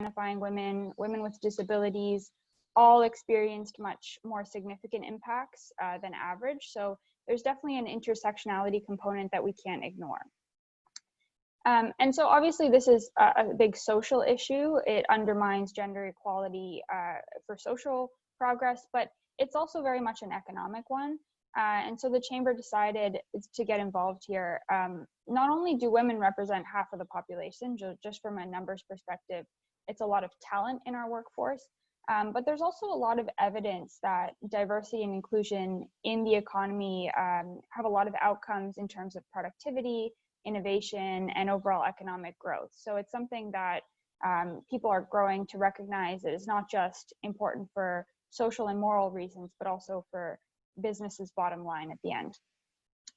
identifying women, women with disabilities, all experienced much more significant impacts than average. So there's definitely an intersectionality component that we can't ignore. And so obviously this is a big social issue. It undermines gender equality for social progress, but it's also very much an economic one. And so the Chamber decided to get involved here. Not only do women represent half of the population, just from a numbers perspective, it's a lot of talent in our workforce, but there's also a lot of evidence that diversity and inclusion in the economy have a lot of outcomes in terms of productivity, innovation, and overall economic growth. So it's something that people are growing to recognize that is not just important for social and moral reasons, but also for business's bottom line at the end.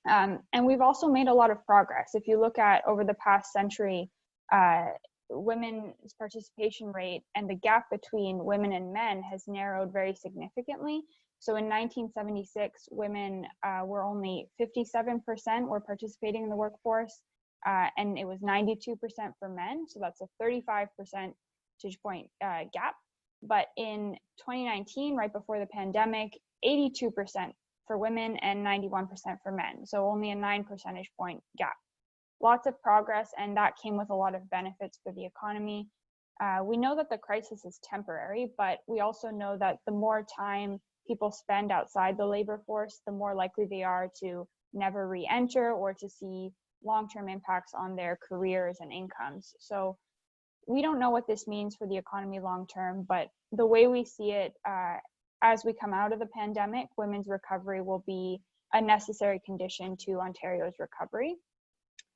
And we've also made a lot of progress. If you look at over the past century, women's participation rate and the gap between women and men has narrowed very significantly. So in 1976, women were only 57% were participating in the workforce, and it was 92% for men. So that's a 35 percentage point gap. But in 2019, right before the pandemic, 82% for women and 91% for men. So only a 9 percentage point gap. Lots of progress, and that came with a lot of benefits for the economy. We know that the crisis is temporary, but we also know that the more time people spend outside the labor force, the more likely they are to never re-enter or to see long-term impacts on their careers and incomes. So we don't know what this means for the economy long-term, but the way we see it, as we come out of the pandemic, women's recovery will be a necessary condition to Ontario's recovery.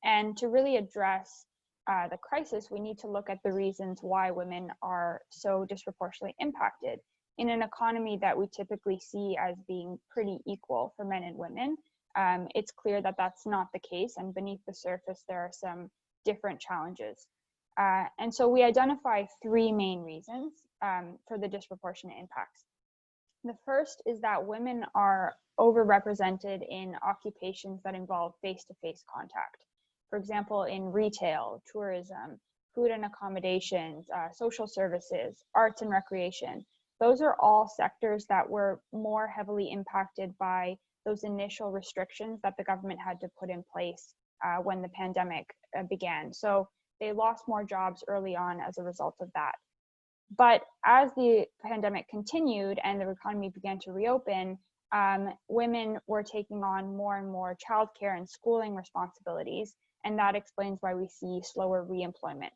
And to really address the crisis, we need to look at the reasons why women are so disproportionately impacted in an economy that we typically see as being pretty equal for men and women. It's clear that that's not the case, and beneath the surface, there are some different challenges. And so we identify three main reasons for the disproportionate impacts. The first is that women are overrepresented in occupations that involve face-to-face contact. For example, in retail, tourism, food and accommodations, social services, arts and recreation. Those are all sectors that were more heavily impacted by those initial restrictions that the government had to put in place when the pandemic began. So they lost more jobs early on as a result of that. But as the pandemic continued and the economy began to reopen, women were taking on more and more childcare and schooling responsibilities, and that explains why we see slower re-employment.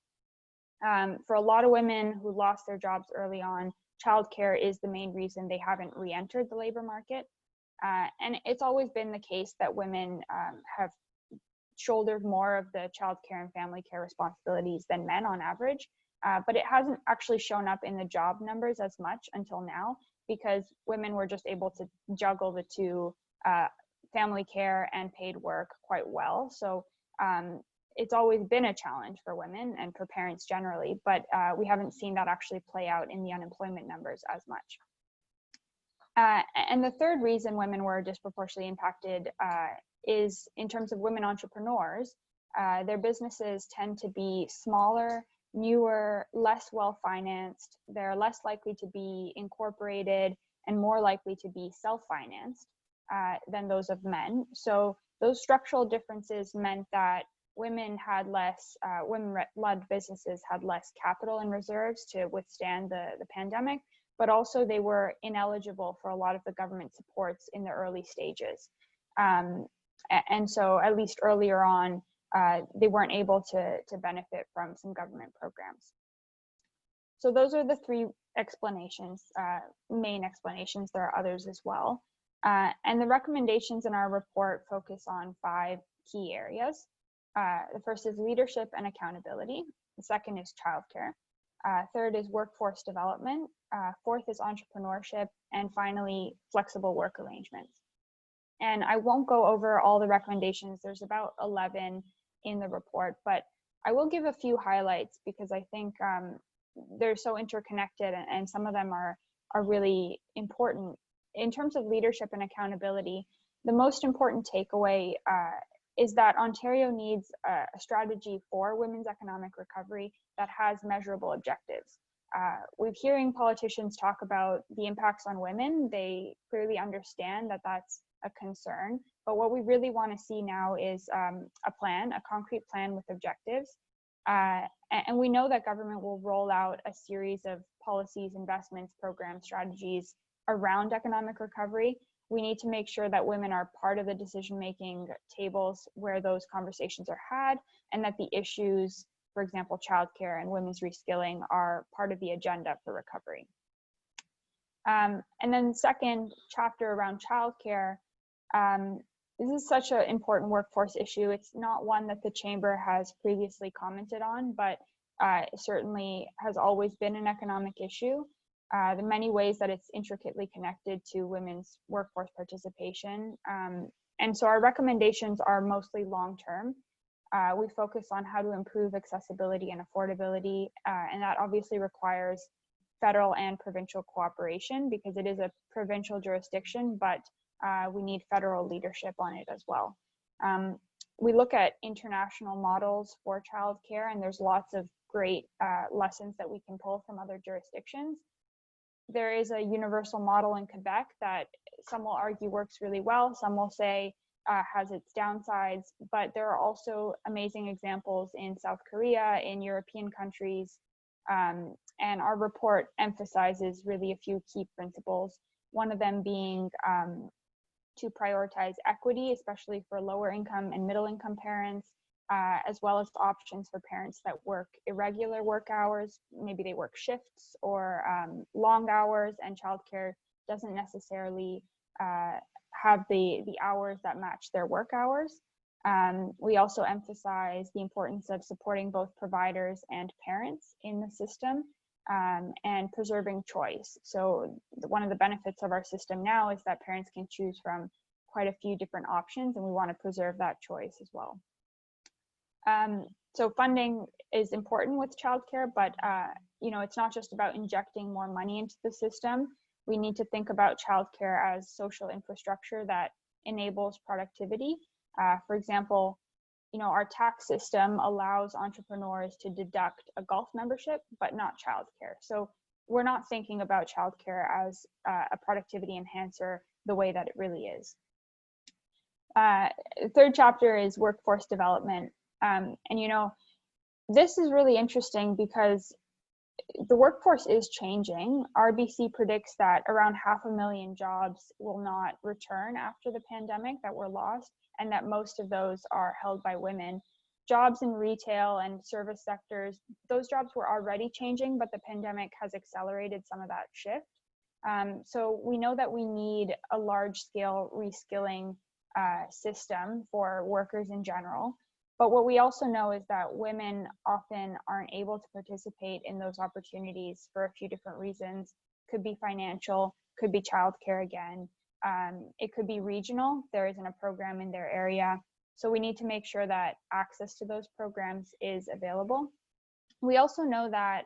For a lot of women who lost their jobs early on, childcare is the main reason they haven't re-entered the labor market. And it's always been the case that women have shouldered more of the childcare and family care responsibilities than men on average. But it hasn't actually shown up in the job numbers as much until now, because women were just able to juggle the two, family care and paid work, quite well. So it's always been a challenge for women and for parents generally, but we haven't seen that actually play out in the unemployment numbers as much. And the third reason women were disproportionately impacted is in terms of women entrepreneurs. Their businesses tend to be smaller, newer, less well-financed. They're less likely to be incorporated and more likely to be self-financed than those of men. So those structural differences meant that women had less, women-led businesses had less capital and reserves to withstand the pandemic, but also they were ineligible for a lot of the government supports in the early stages. And so at least earlier on, they weren't able to benefit from some government programs. So those are the three explanations, main explanations. There are others as well. And the recommendations in our report focus on 5 key areas. The first is leadership and accountability. The second is childcare. Third is workforce development. Fourth is entrepreneurship. And finally, flexible work arrangements. And I won't go over all the recommendations. There's about 11 in the report, but I will give a few highlights because I think they're so interconnected and some of them are really important. In terms of leadership and accountability, the most important takeaway is that Ontario needs a strategy for women's economic recovery that has measurable objectives. We're hearing politicians talk about the impacts on women. They clearly understand that that's a concern, but what we really want to see now is a plan, a concrete plan with objectives. And we know that government will roll out a series of policies, investments, programs, strategies around economic recovery. We need to make sure that women are part of the decision-making tables where those conversations are had, and that the issues, for example, childcare and women's reskilling, are part of the agenda for recovery. And then the second chapter around childcare, this is such an important workforce issue. It's not one that the Chamber has previously commented on, but it certainly has always been an economic issue. The many ways that it's intricately connected to women's workforce participation. And so our recommendations are mostly long-term. We focus on how to improve accessibility and affordability, and that obviously requires federal and provincial cooperation because it is a provincial jurisdiction, but we need federal leadership on it as well. We look at international models for childcare, and there's lots of great lessons that we can pull from other jurisdictions. There is a universal model in Quebec that some will argue works really well, some will say has its downsides, but there are also amazing examples in South Korea, in European countries, and our report emphasizes really a few key principles, one of them being to prioritize equity, especially for lower income and middle income parents, as well as options for parents that work irregular work hours. Maybe they work shifts or long hours, and childcare doesn't necessarily have the hours that match their work hours. We also emphasize the importance of supporting both providers and parents in the system, and preserving choice. So one of the benefits of our system now is that parents can choose from quite a few different options, and we want to preserve that choice as well. So funding is important with childcare, but you know, it's not just about injecting more money into the system. We need to think about childcare as social infrastructure that enables productivity. For example, you know, our tax system allows entrepreneurs to deduct a golf membership, but not childcare. So we're not thinking about childcare as a productivity enhancer the way that it really is. The third chapter is workforce development. And you know, this is really interesting because the workforce is changing. RBC predicts that around 500,000 jobs will not return after the pandemic, that were lost, and that most of those are held by women. Jobs in retail and service sectors, those jobs were already changing, but the pandemic has accelerated some of that shift. So we know that we need a large-scale reskilling system for workers in general. But what we also know is that women often aren't able to participate in those opportunities for a few different reasons. Could be financial, could be childcare again. It could be regional. There isn't a program in their area. So we need to make sure that access to those programs is available. We also know that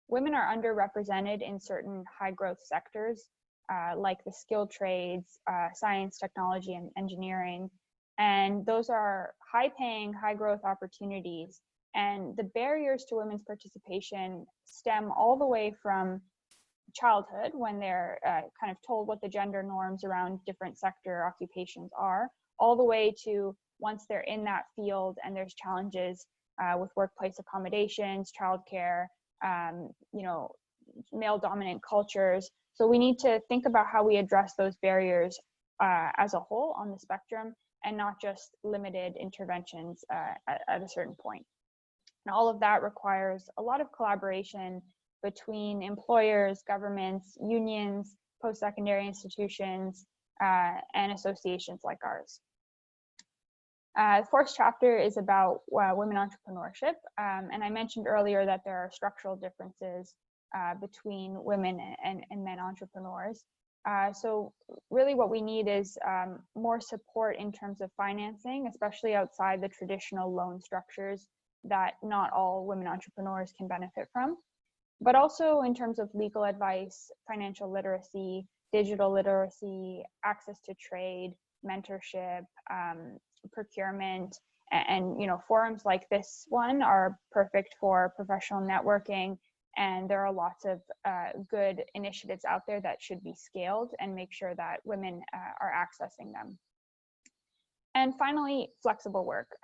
women are underrepresented in certain high growth sectors, like the skilled trades, science, technology, and engineering. And those are high paying, high growth opportunities. And the barriers to women's participation stem all the way from childhood, when they're kind of told what the gender norms around different sector occupations are, all the way to once they're in that field and there's challenges with workplace accommodations, childcare, you know, male dominant cultures. So we need to think about how we address those barriers as a whole on the spectrum, and not just limited interventions at a certain point. And all of that requires a lot of collaboration between employers, governments, unions, post-secondary institutions, and associations like ours. The fourth chapter is about women entrepreneurship. And I mentioned earlier that there are structural differences between women and men entrepreneurs. So really what we need is more support in terms of financing, especially outside the traditional loan structures that not all women entrepreneurs can benefit from, but also in terms of legal advice, financial literacy, digital literacy, access to trade, mentorship, procurement, and forums like this one are perfect for professional networking. And there are lots of good initiatives out there that should be scaled and make sure that women are accessing them. And finally, flexible work.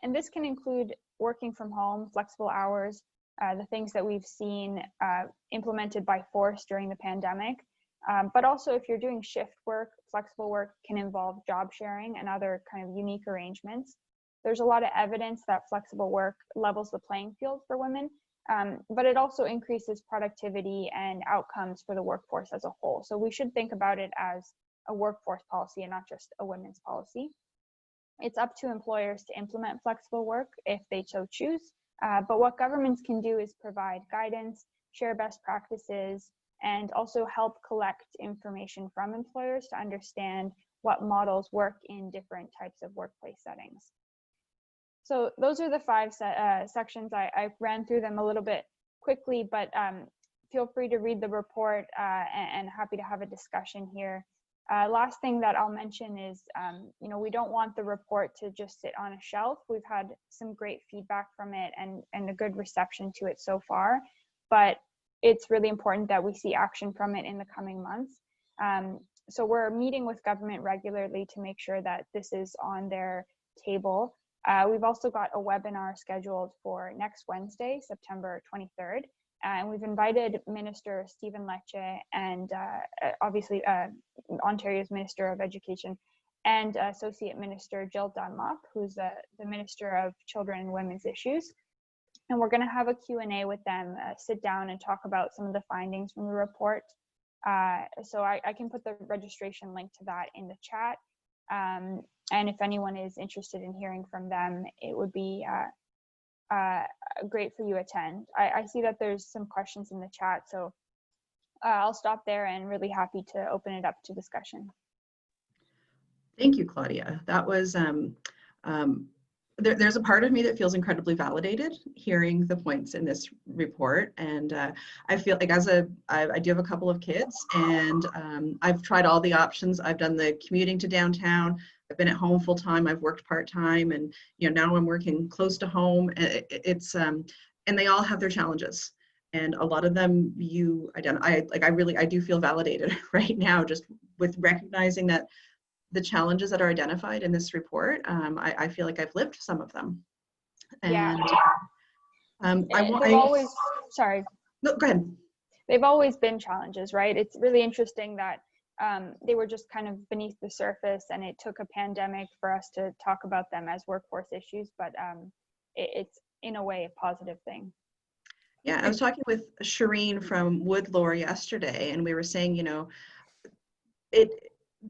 And this can include working from home, flexible hours, the things that we've seen implemented by force during the pandemic. But also, if you're doing shift work, flexible work can involve job sharing and other kind of unique arrangements. There's a lot of evidence that flexible work levels the playing field for women, but it also increases productivity and outcomes for the workforce as a whole. So we should think about it as a workforce policy and not just a women's policy. It's up to employers to implement flexible work if they so choose, but what governments can do is provide guidance, share best practices, and also help collect information from employers to understand what models work in different types of workplace settings. So those are the 5 sections. I ran through them a little bit quickly, but feel free to read the report and happy to have a discussion here. Last thing that I'll mention is, we don't want the report to just sit on a shelf. We've had some great feedback from it and a good reception to it so far, but it's really important that we see action from it in the coming months. So we're meeting with government regularly to make sure that this is on their table. We've also got a webinar scheduled for next Wednesday, September 23rd. And we've invited Minister Stephen Lecce and obviously Ontario's Minister of Education and Associate Minister Jill Dunlop, who's the Minister of Children and Women's Issues. And we're going to have a Q&A with them, sit down and talk about some of the findings from the report. So I can put the registration link to that in the chat. And if anyone is interested in hearing from them, it would be great for you to attend. I see that there's some questions in the chat, so I'll stop there and really happy to open it up to discussion. Thank you, Claudia. That was, there's a part of me that feels incredibly validated hearing the points in this report. And I feel like I do have a couple of kids, and I've tried all the options. I've done the commuting to downtown. I've been at home full time. I've worked part time, and now I'm working close to home. It's and they all have their challenges, and a lot of them I do feel validated right now just with recognizing that the challenges that are identified in this report. I feel like I've lived some of them. And yeah. Sorry. No, go ahead. They've always been challenges, right? It's really interesting that they were just kind of beneath the surface, and it took a pandemic for us to talk about them as workforce issues, but it's in a way a positive thing. Yeah, I was talking with Shireen from Woodlore yesterday, and we were saying,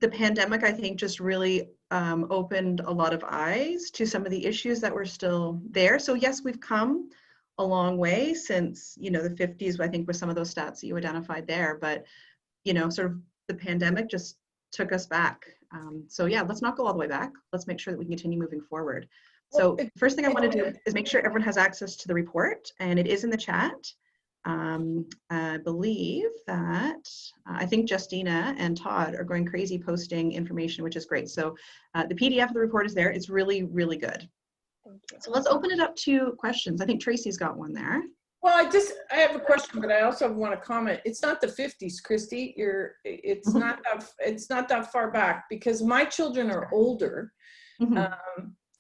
the pandemic, I think, just really opened a lot of eyes to some of the issues that were still there. So yes, we've come a long way since, the 50s, I think, with some of those stats that you identified there, but, sort of the pandemic just took us back. So yeah, let's not go all the way back. Let's make sure that we can continue moving forward. So first thing I want to do is make sure everyone has access to the report, and it is in the chat. I believe that, I think Justina and Todd are going crazy posting information, which is great. So the PDF of the report is there. It's really, really good. Thank you. So let's open it up to questions. I think Tracy's got one there. Well, I have a question, but I also want to comment. It's not the 50s, Christy. It's not that far back, because my children are older.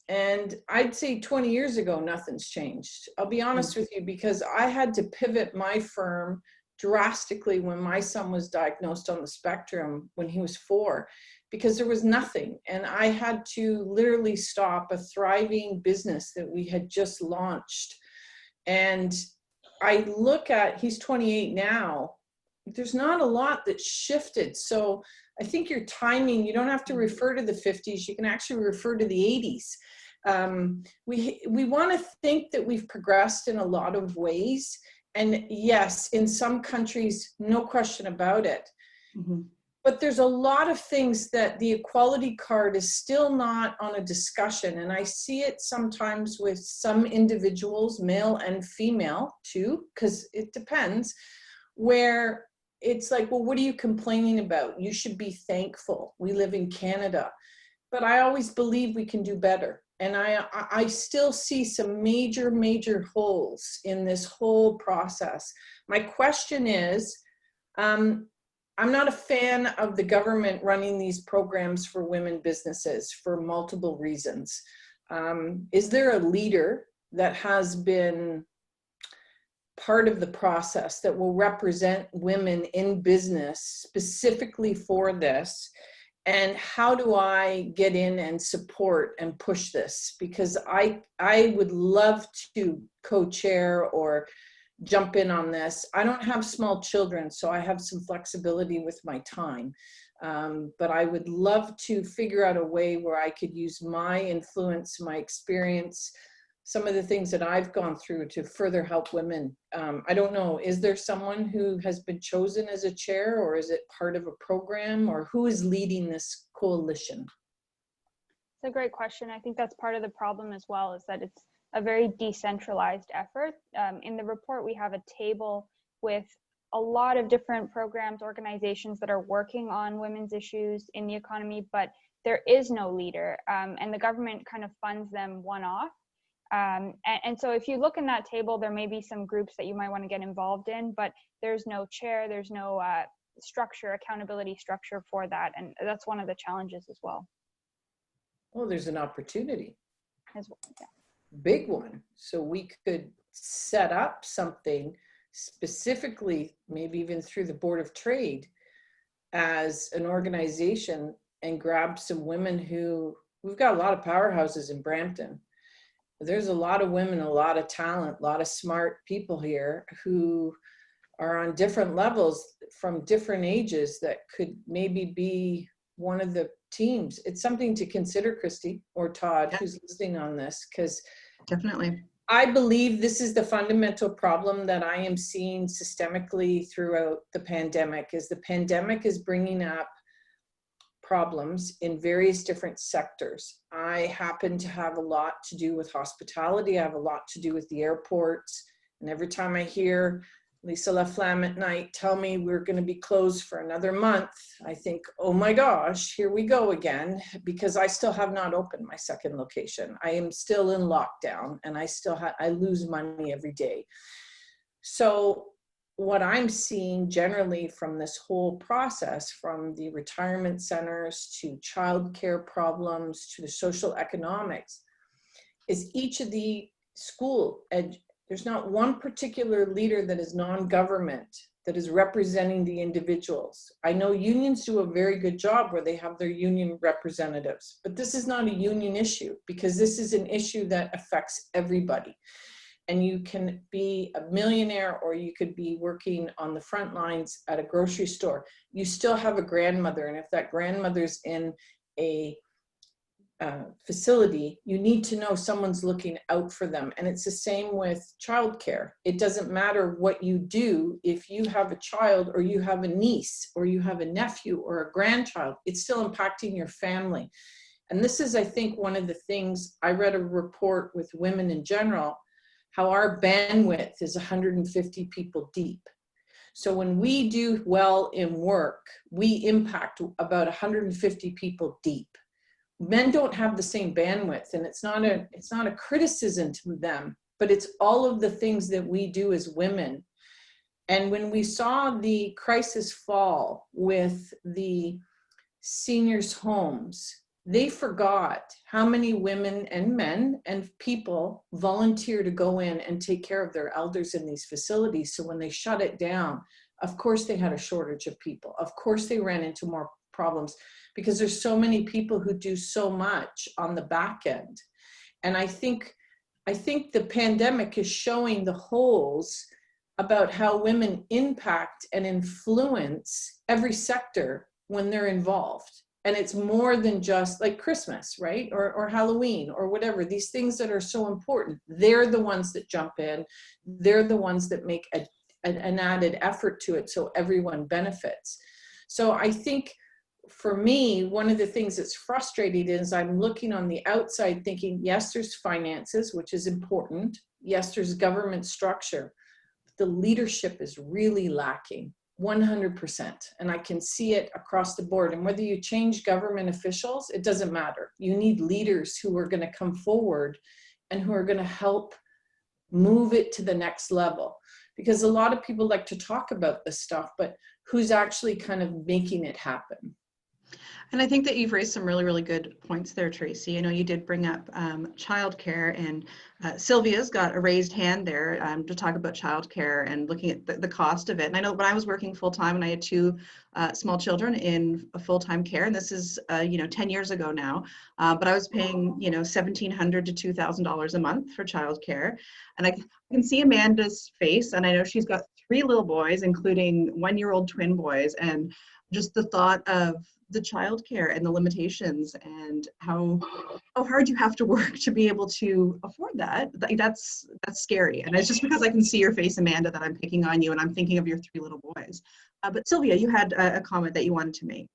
And I'd say 20 years ago, nothing's changed. I'll be honest with you, because I had to pivot my firm drastically when my son was diagnosed on the spectrum when he was 4, because there was nothing. And I had to literally stop a thriving business that we had just launched. And I look at, he's 28 now, there's not a lot that's shifted. So I think your timing, you don't have to refer to the 50s, you can actually refer to the 80s. We want to think that we've progressed in a lot of ways. And yes, in some countries, no question about it. But there's a lot of things that the equality card is still not on a discussion. And I see it sometimes with some individuals, male and female too, because it depends, where it's like, well, what are you complaining about? You should be thankful. We live in Canada. but I always believe we can do better. And I still see some major holes in this whole process. My question is, I'm not a fan of the government running these programs for women businesses for multiple reasons. Is there a leader that has been part of the process that will represent women in business specifically for this? And how do I get in and support and push this? Because I would love to co-chair or jump in on this. I don't have small children, so I have some flexibility with my time. But I would love to figure out a way where I could use my influence, my experience, some of the things that I've gone through to further help women. I don't know, is there someone who has been chosen as a chair, or is it part of a program, or who is leading this coalition? It's a great question. I think that's part of the problem as well, is that it's a very decentralized effort. In the report, we have a table with a lot of different programs, organizations that are working on women's issues in the economy, but there is no leader, and the government kind of funds them one-off. And so if you look in that table, there may be some groups that you might want to get involved in, but there's no chair, there's no structure, accountability structure for that. And that's one of the challenges as well. Well, there's an opportunity. As well, yeah. Big one. So we could set up something specifically, maybe even through the Board of Trade, as an organization, and grab some women who, we've got a lot of powerhouses in Brampton. There's a lot of women, a lot of talent, a lot of smart people here who are on different levels from different ages that could maybe be one of the teams. It's something to consider, Christy or Todd, Yeah. who's listening on this, because Definitely. I believe this is the fundamental problem that I am seeing systemically throughout the pandemic, is the pandemic is bringing up problems in various different sectors. I happen to have a lot to do with hospitality. I have a lot to do with the airports. And every time I hear Lisa LaFlamme at night tell me we're going to be closed for another month, I think, oh my gosh, here we go again, because I still have not opened my second location. I am still in lockdown, and I lose money every day. So what I'm seeing generally from this whole process, from the retirement centers to childcare problems to the social economics, is each of the there's not one particular leader that is non-government that is representing the individuals. I know unions do a very good job where they have their union representatives, but this is not a union issue, because this is an issue that affects everybody. And you can be a millionaire, or you could be working on the front lines at a grocery store. You still have a grandmother, and if that grandmother's in a facility, you need to know someone's looking out for them. And it's the same with childcare. It doesn't matter what you do. If you have a child, or you have a niece, or you have a nephew or a grandchild, it's still impacting your family. And this is, I think, one of the things, I read a report with Women in General, how our bandwidth is 150 people deep. So when we do well in work, we impact about 150 people deep. Men don't have the same bandwidth, and it's not a criticism to them, but it's all of the things that we do as women. And when we saw the crisis fall with the seniors' homes, they forgot how many women and men and people volunteer to go in and take care of their elders in these facilities. So when they shut it down, of course they had a shortage of people. Of course they ran into more problems, because there's so many people who do so much on the back end. And I think the pandemic is showing the holes about how women impact and influence every sector when they're involved. And it's more than just like Christmas, right? Or Halloween or whatever, these things that are so important. They're the ones that jump in. They're the ones that make an added effort to it, so everyone benefits. So I think for me, one of the things that's frustrating is I'm looking on the outside thinking, yes, there's finances, which is important. Yes, there's government structure. But the leadership is really lacking. 100%. And I can see it across the board. And whether you change government officials, it doesn't matter. You need leaders who are going to come forward and who are going to help move it to the next level. Because a lot of people like to talk about this stuff, but who's actually kind of making it happen? And I think that you've raised some really, really good points there, Tracy. I know you did bring up childcare, and Sylvia's got a raised hand there to talk about childcare and looking at the cost of it. And I know when I was working full time and I had two small children in full-time care, and this is 10 years ago now, but I was paying $1,700 to $2,000 a month for childcare, and I can see Amanda's face, and I know she's got 3 little boys, including 1-year-old twin boys, and just the thought of the childcare and the limitations and how hard you have to work to be able to afford that. That's scary. And it's just because I can see your face, Amanda, that I'm picking on you, and I'm thinking of your 3 little boys. But Sylvia, you had a comment that you wanted to make.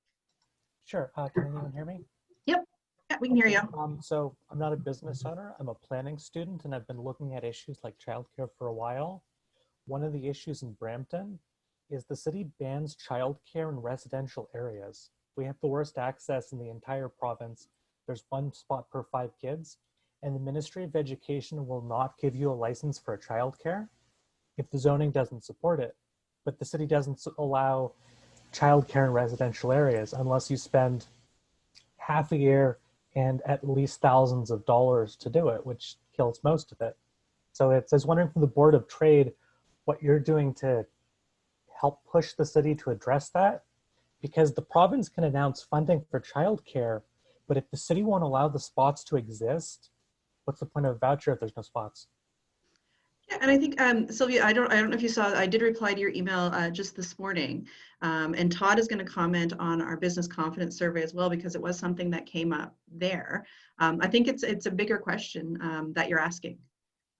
Sure. Can anyone hear me? Yep. Yeah, we can hear you. So I'm not a business owner. I'm a planning student, and I've been looking at issues like childcare for a while. One of the issues in Brampton is the city bans childcare in residential areas. We have the worst access in the entire province. There's 1 spot per 5 kids, and the Ministry of Education will not give you a license for a childcare if the zoning doesn't support it. But the city doesn't allow childcare in residential areas unless you spend half a year and at least thousands of dollars to do it, which kills most of it. So I was wondering from the Board of Trade what you're doing to help push the city to address that, because the province can announce funding for childcare, but if the city won't allow the spots to exist, what's the point of a voucher if there's no spots? Yeah, and I think Sylvia, I don't know if you saw, I did reply to your email just this morning, and Todd is going to comment on our business confidence survey as well, because it was something that came up there. I think it's a bigger question that you're asking.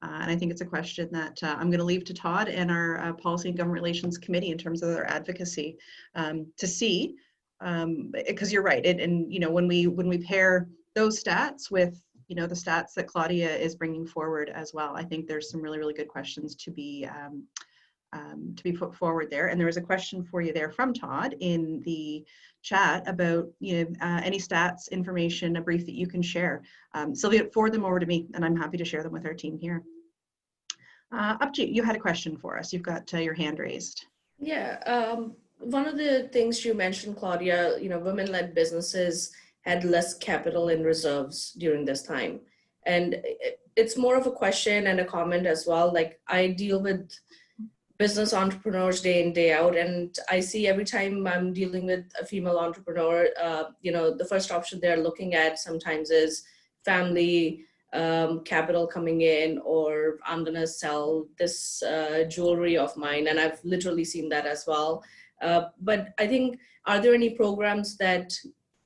And I think it's a question that I'm going to leave to Todd and our Policy and Government Relations Committee in terms of their advocacy to see, because you're right. And when we pair those stats with the stats that Claudia is bringing forward as well, I think there's some really, really good questions to be put forward there. And there was a question for you there from Todd in the chat about any stats, information, a brief that you can share. Sylvia, forward them over to me, and I'm happy to share them with our team here. Upji, you had a question for us. You've got your hand raised. Yeah, one of the things you mentioned, Claudia, women-led businesses had less capital in reserves during this time. And it's more of a question and a comment as well. Like, I deal with business entrepreneurs day in, day out, and I see every time I'm dealing with a female entrepreneur, the first option they're looking at sometimes is family capital coming in, or I'm gonna sell this jewelry of mine, and I've literally seen that as well. But I think, are there any programs that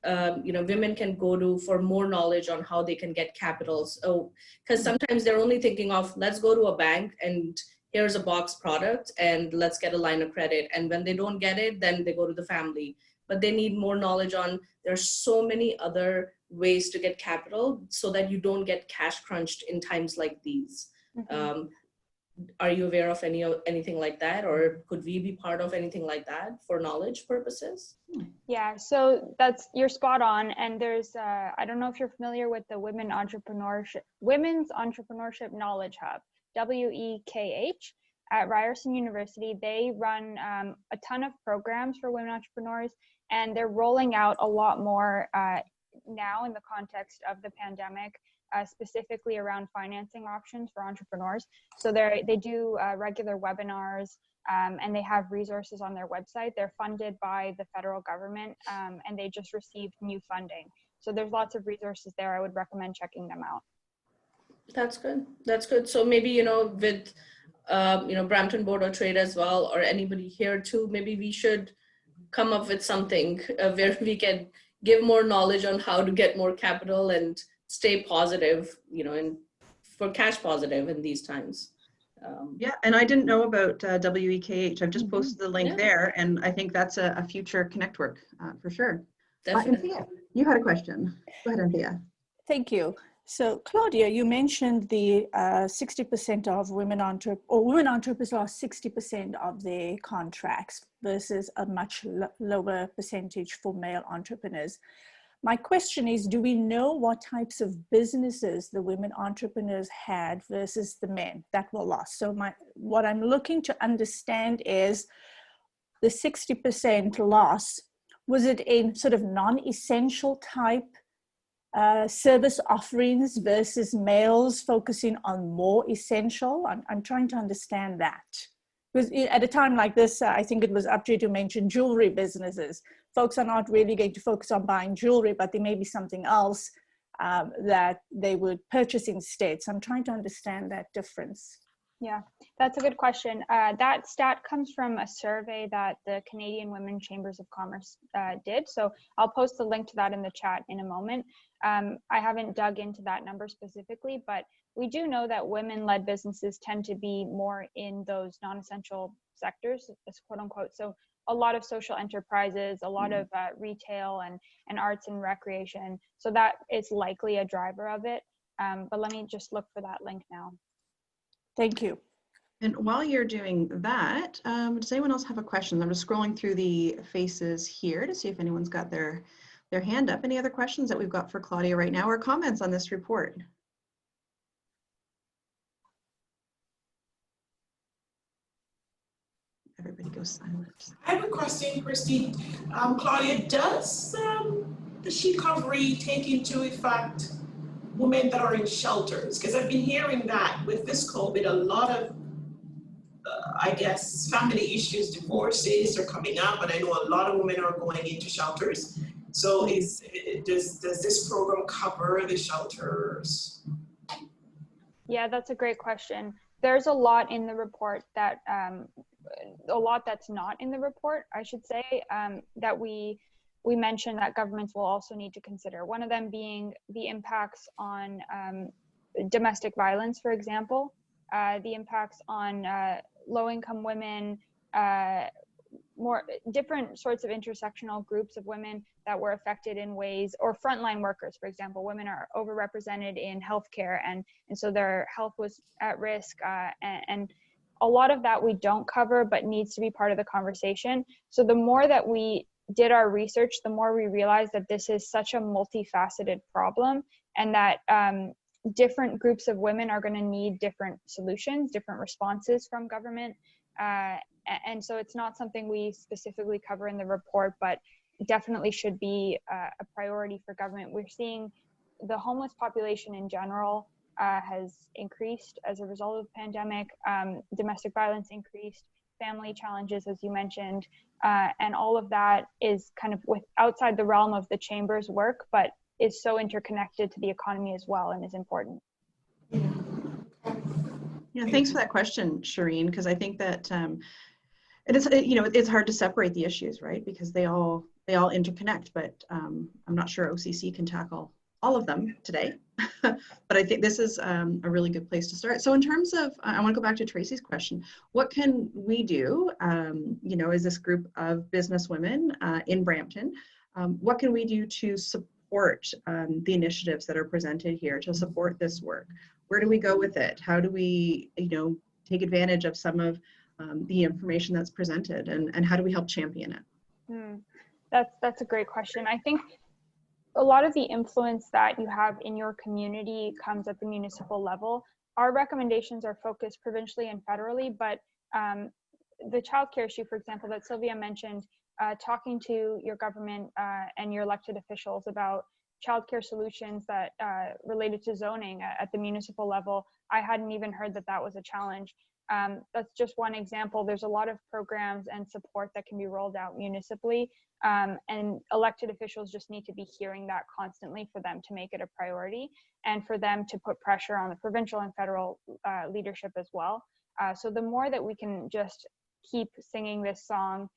women can go to for more knowledge on how they can get capitals? Oh, because sometimes they're only thinking of, let's go to a bank and here's a box product and let's get a line of credit. And when they don't get it, then they go to the family. But they need more knowledge on, there's so many other ways to get capital so that you don't get cash crunched in times like these. Mm-hmm. Are you aware of anything like that, or could we be part of anything like that for knowledge purposes? Yeah, so you're spot on. And there's I don't know if you're familiar with the Women's Entrepreneurship Knowledge Hub, WEKH, at Ryerson University. They run a ton of programs for women entrepreneurs, and they're rolling out a lot more now in the context of the pandemic, specifically around financing options for entrepreneurs. So they do regular webinars, and they have resources on their website. They're funded by the federal government, and they just received new funding. So there's lots of resources there. I would recommend checking them out. That's good. That's good. So maybe, with, Brampton Board of Trade as well, or anybody here too, maybe we should come up with something where we can give more knowledge on how to get more capital and stay positive, and for cash positive in these times. Yeah, and I didn't know about WEKH. I've just posted the link there, and I think that's a future Connectwork for sure. Definitely. Anthea, you had a question. Go ahead, Anthea. Thank you. So Claudia, you mentioned the 60% of women entrepreneurs lost 60% of their contracts versus a much lower percentage for male entrepreneurs. My question is, do we know what types of businesses the women entrepreneurs had versus the men that were lost? So what I'm looking to understand is the 60% loss, was it in sort of non-essential type service offerings versus males focusing on more essential? I'm trying to understand that. Because at a time like this, I think it was up to you to mention jewelry businesses. Folks are not really going to focus on buying jewelry, but there may be something else that they would purchase instead. So I'm trying to understand that difference. Yeah, that's a good question. That stat comes from a survey that the Canadian Women Chambers of Commerce did. So I'll post the link to that in the chat in a moment. I haven't dug into that number specifically, but we do know that women-led businesses tend to be more in those non-essential sectors, as quote unquote. So a lot of social enterprises, a lot of retail and arts and recreation. So that is likely a driver of it. But let me just look for that link now. Thank you. And while you're doing that, does anyone else have a question? I'm just scrolling through the faces here to see if anyone's got their hand up. Any other questions that we've got for Claudia right now or comments on this report? Everybody goes silent. I have a question, Christy. Claudia, does the She-Covery take into effect women that are in shelters? Because I've been hearing that with this COVID, a lot of, I guess, family issues, divorces are coming up, and I know a lot of women are going into shelters. So does this program cover the shelters? Yeah, that's a great question. There's a lot in the report that, a lot that's not in the report, I should say, that we mentioned that governments will also need to consider. One of them being the impacts on domestic violence, for example, the impacts on low-income women, more different sorts of intersectional groups of women that were affected in ways, or frontline workers, for example. Women are overrepresented in healthcare, and so their health was at risk, and a lot of that we don't cover, but needs to be part of the conversation. So the more that we did our research, the more we realized that this is such a multifaceted problem, and that different groups of women are going to need different solutions, different responses from government. And so it's not something we specifically cover in the report, but definitely should be a priority for government. We're seeing the homeless population in general has increased as a result of the pandemic. Domestic violence increased, family challenges, as you mentioned, and all of that is kind of outside the realm of the Chamber's work, but is so interconnected to the economy as well and is important. Yeah, thanks for that question, Shireen, because I think that it's hard to separate the issues, right? Because they all interconnect, but I'm not sure OCC can tackle all of them today. But I think this is a really good place to start. So in terms of, I want to go back to Tracy's question. What can we do, as this group of business women in Brampton, what can we do to support the initiatives that are presented here, to support this work? Where do we go with it? How do we, take advantage of some of the information that's presented, and how do we help champion it? That's a great question. I think a lot of the influence that you have in your community comes at the municipal level. Our recommendations are focused provincially and federally, but the childcare issue, for example, that Sylvia mentioned, talking to your government and your elected officials about childcare solutions that related to zoning at the municipal level. I hadn't even heard that was a challenge. That's just one example. There's a lot of programs and support that can be rolled out municipally, and elected officials just need to be hearing that constantly for them to make it a priority, and for them to put pressure on the provincial and federal leadership as well. So the more that we can just keep singing this song,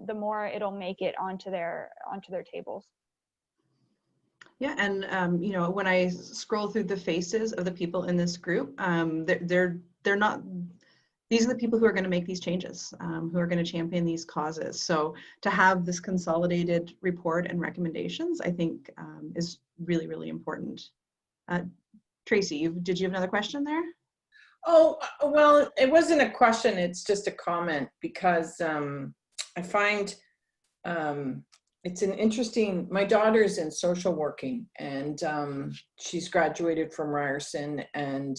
the more it'll make it onto their tables. Yeah, and when I scroll through the faces of the people in this group, they're not. These are the people who are going to make these changes, who are going to champion these causes. So to have this consolidated report and recommendations, I think, is really, really important. Tracy, did you have another question there? Oh, well, it wasn't a question, it's just a comment, because I find it's an interesting, my daughter's in social working, and she's graduated from Ryerson, and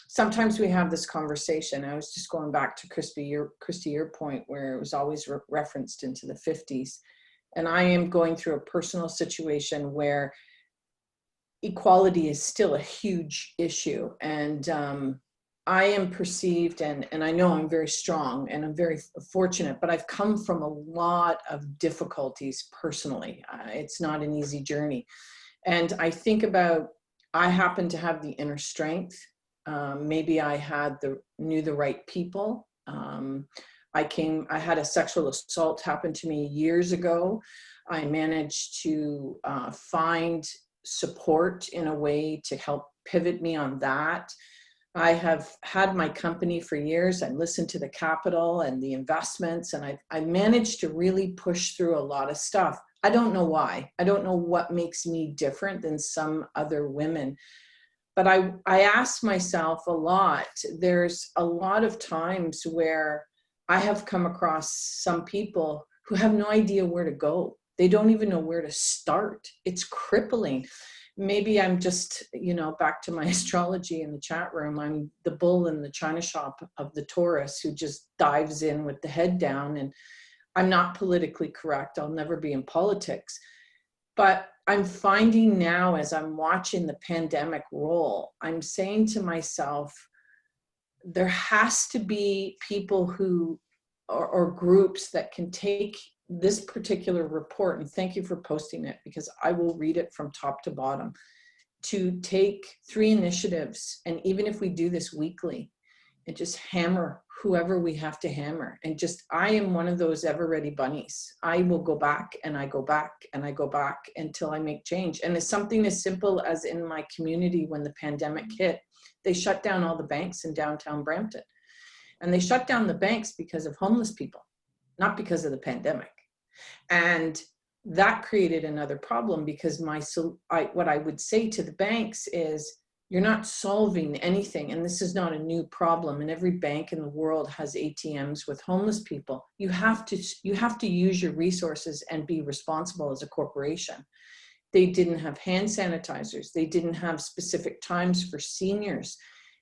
sometimes we have this conversation. I was just going back to Christy, your point, where it was always referenced into the 50s. And I am going through a personal situation where equality is still a huge issue. And I am perceived, and I know I'm very strong and I'm very fortunate, but I've come from a lot of difficulties personally. It's not an easy journey. And I think about, I happen to have the inner strength. Maybe I knew the right people. I had a sexual assault happen to me years ago. I managed to find support in a way to help pivot me on that. I have had my company for years. I listened to the capital and the investments, and I managed to really push through a lot of stuff. I don't know why. I don't know what makes me different than some other women. But I ask myself a lot, there's a lot of times where I have come across some people who have no idea where to go. They don't even know where to start. It's crippling. Maybe I'm just, back to my astrology in the chat room, I'm the bull in the china shop of the Taurus who just dives in with the head down, and I'm not politically correct. I'll never be in politics. But I'm finding now, as I'm watching the pandemic roll, I'm saying to myself, there has to be people who, or groups that can take this particular report, and thank you for posting it, because I will read it from top to bottom, to take 3 initiatives, and even if we do this weekly, and just hammer whoever we have to hammer. And just, I am one of those ever ready bunnies. I will go back and I go back and I go back until I make change. And it's something as simple as in my community, when the pandemic hit, they shut down all the banks in downtown Brampton. And they shut down the banks because of homeless people, not because of the pandemic. And that created another problem, because what I would say to the banks is, you're not solving anything, and this is not a new problem, and every bank in the world has ATMs with homeless people. You have to use your resources and be responsible as a corporation. They didn't have hand sanitizers. They didn't have specific times for seniors.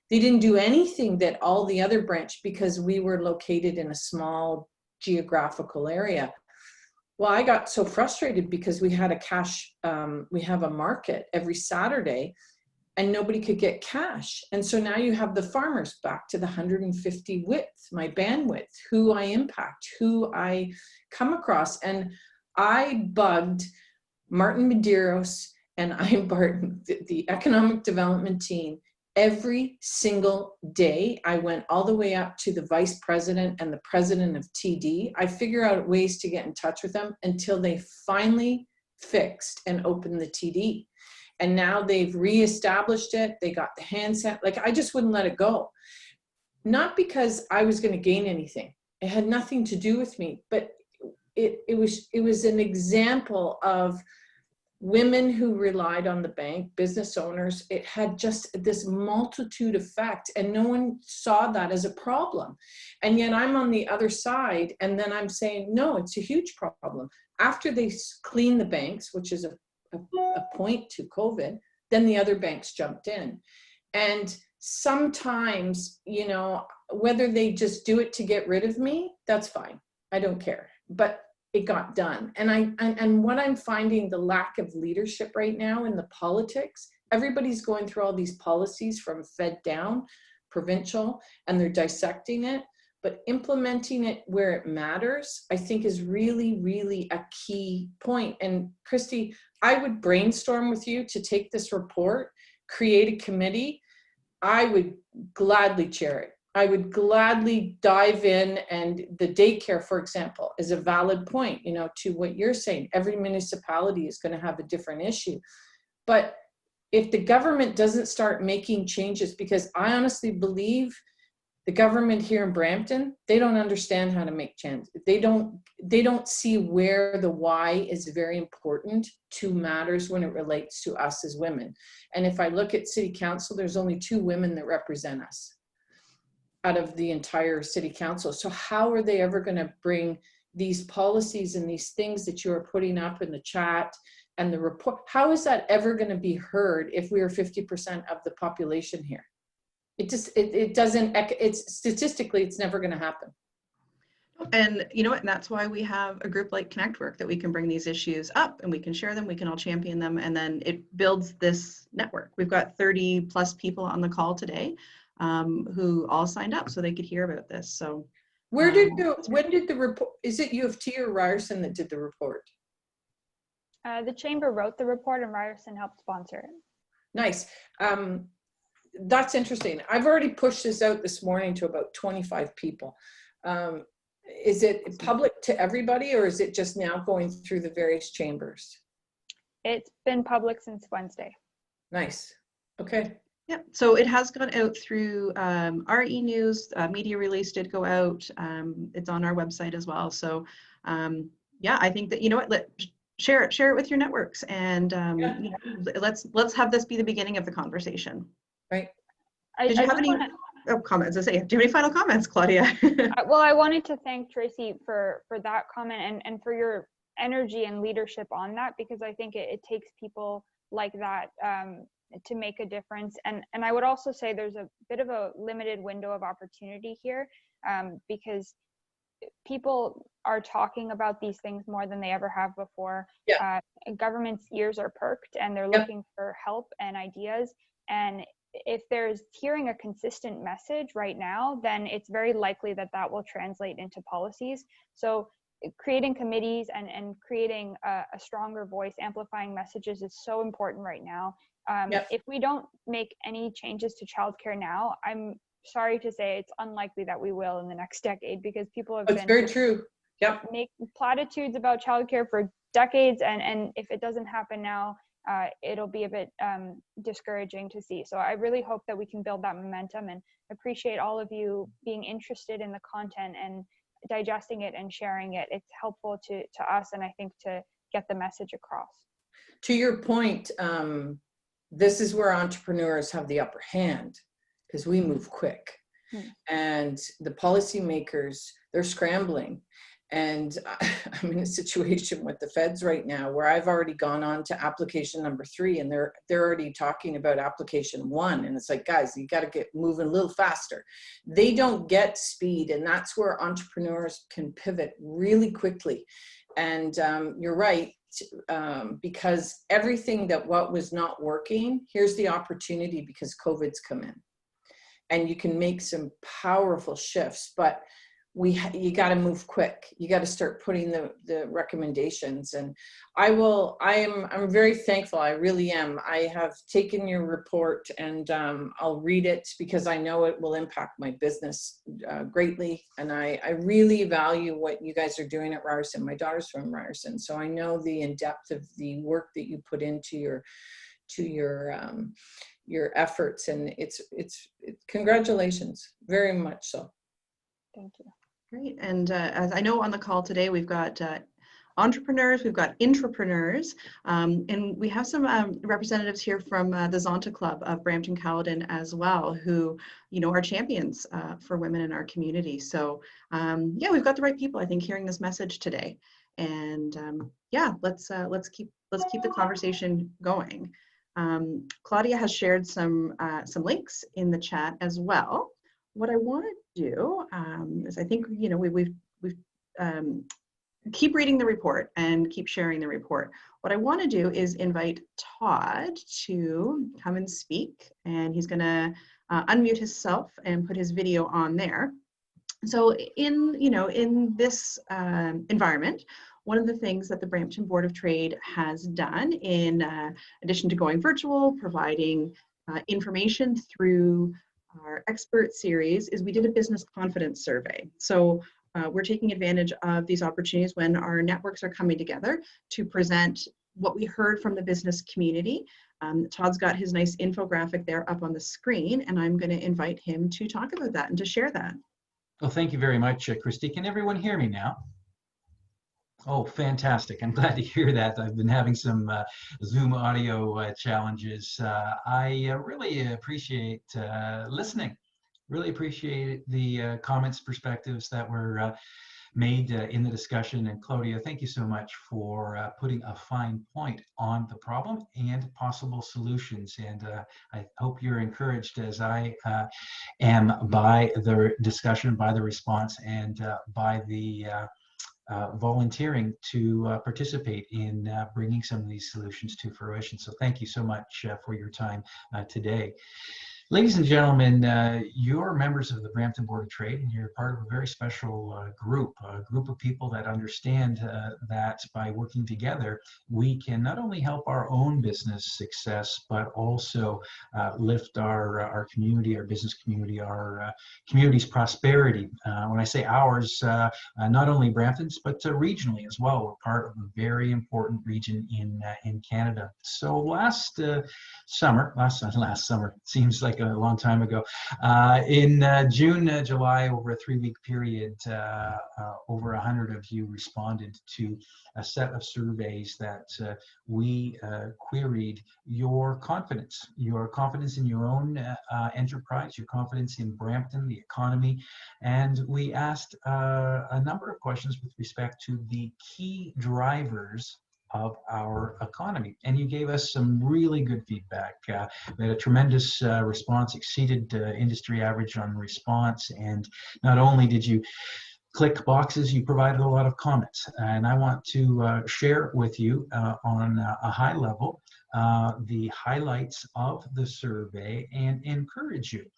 They didn't do anything that all the other branch, because we were located in a small geographical area. Well, I got so frustrated because we had we have a market every Saturday, and nobody could get cash. And so now you have the farmers back to the 150 width, my bandwidth, who I impact, who I come across. And I bugged Martin Medeiros and Ian Barton, the economic development team, every single day. I went all the way up to the vice president and the president of TD. I figure out ways to get in touch with them until they finally fixed and opened the TD. And now they've reestablished it. They got the hand set. I just wouldn't let it go. Not because I was going to gain anything. It had nothing to do with me, but it was an example of women who relied on the bank, business owners. It had just this multitude effect, and no one saw that as a problem. And yet I'm on the other side, and then I'm saying, no, it's a huge problem. After they clean the banks, which is a point to COVID, then the other banks jumped in. And sometimes, whether they just do it to get rid of me, that's fine. I don't care. But it got done. And what I'm finding, the lack of leadership right now in the politics, everybody's going through all these policies from Fed down, provincial, and they're dissecting it. But implementing it where it matters, I think, is really, really a key point. And Christy, I would brainstorm with you to take this report, create a committee. I would gladly chair it. I would gladly dive in, and the daycare, for example, is a valid point, to what you're saying. Every municipality is going to have a different issue. But if the government doesn't start making changes, because I honestly believe The government here in Brampton, they don't understand how to make change. They don't see where the why is very important to matters when it relates to us as women. And if I look at city council, there's only 2 women that represent us out of the entire city council. So how are they ever going to bring these policies and these things that you are putting up in the chat and the report? How is that ever going to be heard if we are 50% of the population here? It doesn't, it's statistically, it's never going to happen. And you know what, and that's why we have a group like Connectwork, that we can bring these issues up and we can share them, we can all champion them, and then it builds this network. We've got 30 plus people on the call today who all signed up so they could hear about this. So when did the report, is it U of T or Ryerson that did the report? The chamber wrote the report and Ryerson helped sponsor it. Nice. That's interesting. I've already pushed this out this morning to about 25 people. Is it public to everybody, or is it just now going through the various chambers? It's been public since Wednesday. Nice. Okay. yeah, so it has gone out through our e-news, media release did go out. It's on our website as well. So yeah, I think that, you know what, share it with your networks, and you know, let's have this be the beginning of the conversation. Right. Did you have any comments? Do you have any final comments, Claudia? Well, I wanted to thank Tracy for that comment and for your energy and leadership on that, because I think it takes people like that to make a difference. And I would also say there's a bit of a limited window of opportunity here, because people are talking about these things more than they ever have before. Yeah. Government's ears are perked and they're looking for help and ideas. And if there's hearing a consistent message right now, then it's very likely that that will translate into policies. So creating committees and creating a stronger voice, amplifying messages is so important right now. If we don't make any changes to childcare now, I'm sorry to say it's unlikely that we will in the next decade, because people have been very true. Yep. Make platitudes about childcare for decades, and if it doesn't happen now, it'll be a bit discouraging to see. So I really hope that we can build that momentum, and appreciate all of you being interested in the content and digesting it and sharing it. It's helpful to us, and I think to get the message across. To your point, this is where entrepreneurs have the upper hand, because we move quick. And the policymakers, they're scrambling. And I'm in a situation with the feds right now where I've already gone on to application number 3, and they're already talking about application 1. And it's like, guys, you got to get moving a little faster. They don't get speed, and that's where entrepreneurs can pivot really quickly. And you're right, because everything what was not working, here's the opportunity, because COVID's come in. And you can make some powerful shifts, but you got to move quick. You got to start putting the recommendations. And I'm very thankful. I really am. I have taken your report, and I'll read it, because I know it will impact my business greatly. And I really value what you guys are doing at Ryerson. My daughter's from Ryerson, so I know the in-depth of the work that you put into your efforts, and it's congratulations, very much so. Thank you. Great. And as I know on the call today, we've got entrepreneurs, we've got intrapreneurs, and we have some representatives here from the Zonta Club of Brampton Caledon as well, who, you know, are champions for women in our community. So yeah, we've got the right people, I think, hearing this message today. And yeah, let's keep the conversation going. Claudia has shared some links in the chat as well. What I want to do is, I think, you know, we've keep reading the report and keep sharing the report. What I want to do is invite Todd to come and speak, and he's going to unmute himself and put his video on there. So in this environment, one of the things that the Brampton Board of Trade has done, in addition to going virtual, providing information through our expert series, is we did a business confidence survey. So we're taking advantage of these opportunities when our networks are coming together to present what we heard from the business community. Todd's got his nice infographic there up on the screen, and I'm going to invite him to talk about that and to share that. Well, thank you very much, Christy. Can everyone hear me now? Oh, fantastic. I'm glad to hear that. I've been having some Zoom audio challenges. I really appreciate listening. Really appreciate the comments, perspectives that were made in the discussion. And Claudia, thank you so much for putting a fine point on the problem and possible solutions. And I hope you're encouraged, as I am, by the discussion, by the response, and by the volunteering to participate in bringing some of these solutions to fruition. So thank you so much for your time today. Ladies and gentlemen, you're members of the Brampton Board of Trade, and you're part of a very special group of people that understand that by working together, we can not only help our own business success, but also lift our community, our business community, our community's prosperity. When I say ours, not only Brampton's, but regionally as well. We're part of a very important region in Canada. So last summer, seems like a long time ago, in June, July, over a 3-week period, over 100 of you responded to a set of surveys that we queried your confidence in your own enterprise, your confidence in Brampton, the economy, and we asked a number of questions with respect to the key drivers of our economy. And you gave us some really good feedback. We had a tremendous response, exceeded industry average on response. And not only did you click boxes, you provided a lot of comments. And I want to share with you on a high level the highlights of the survey and encourage you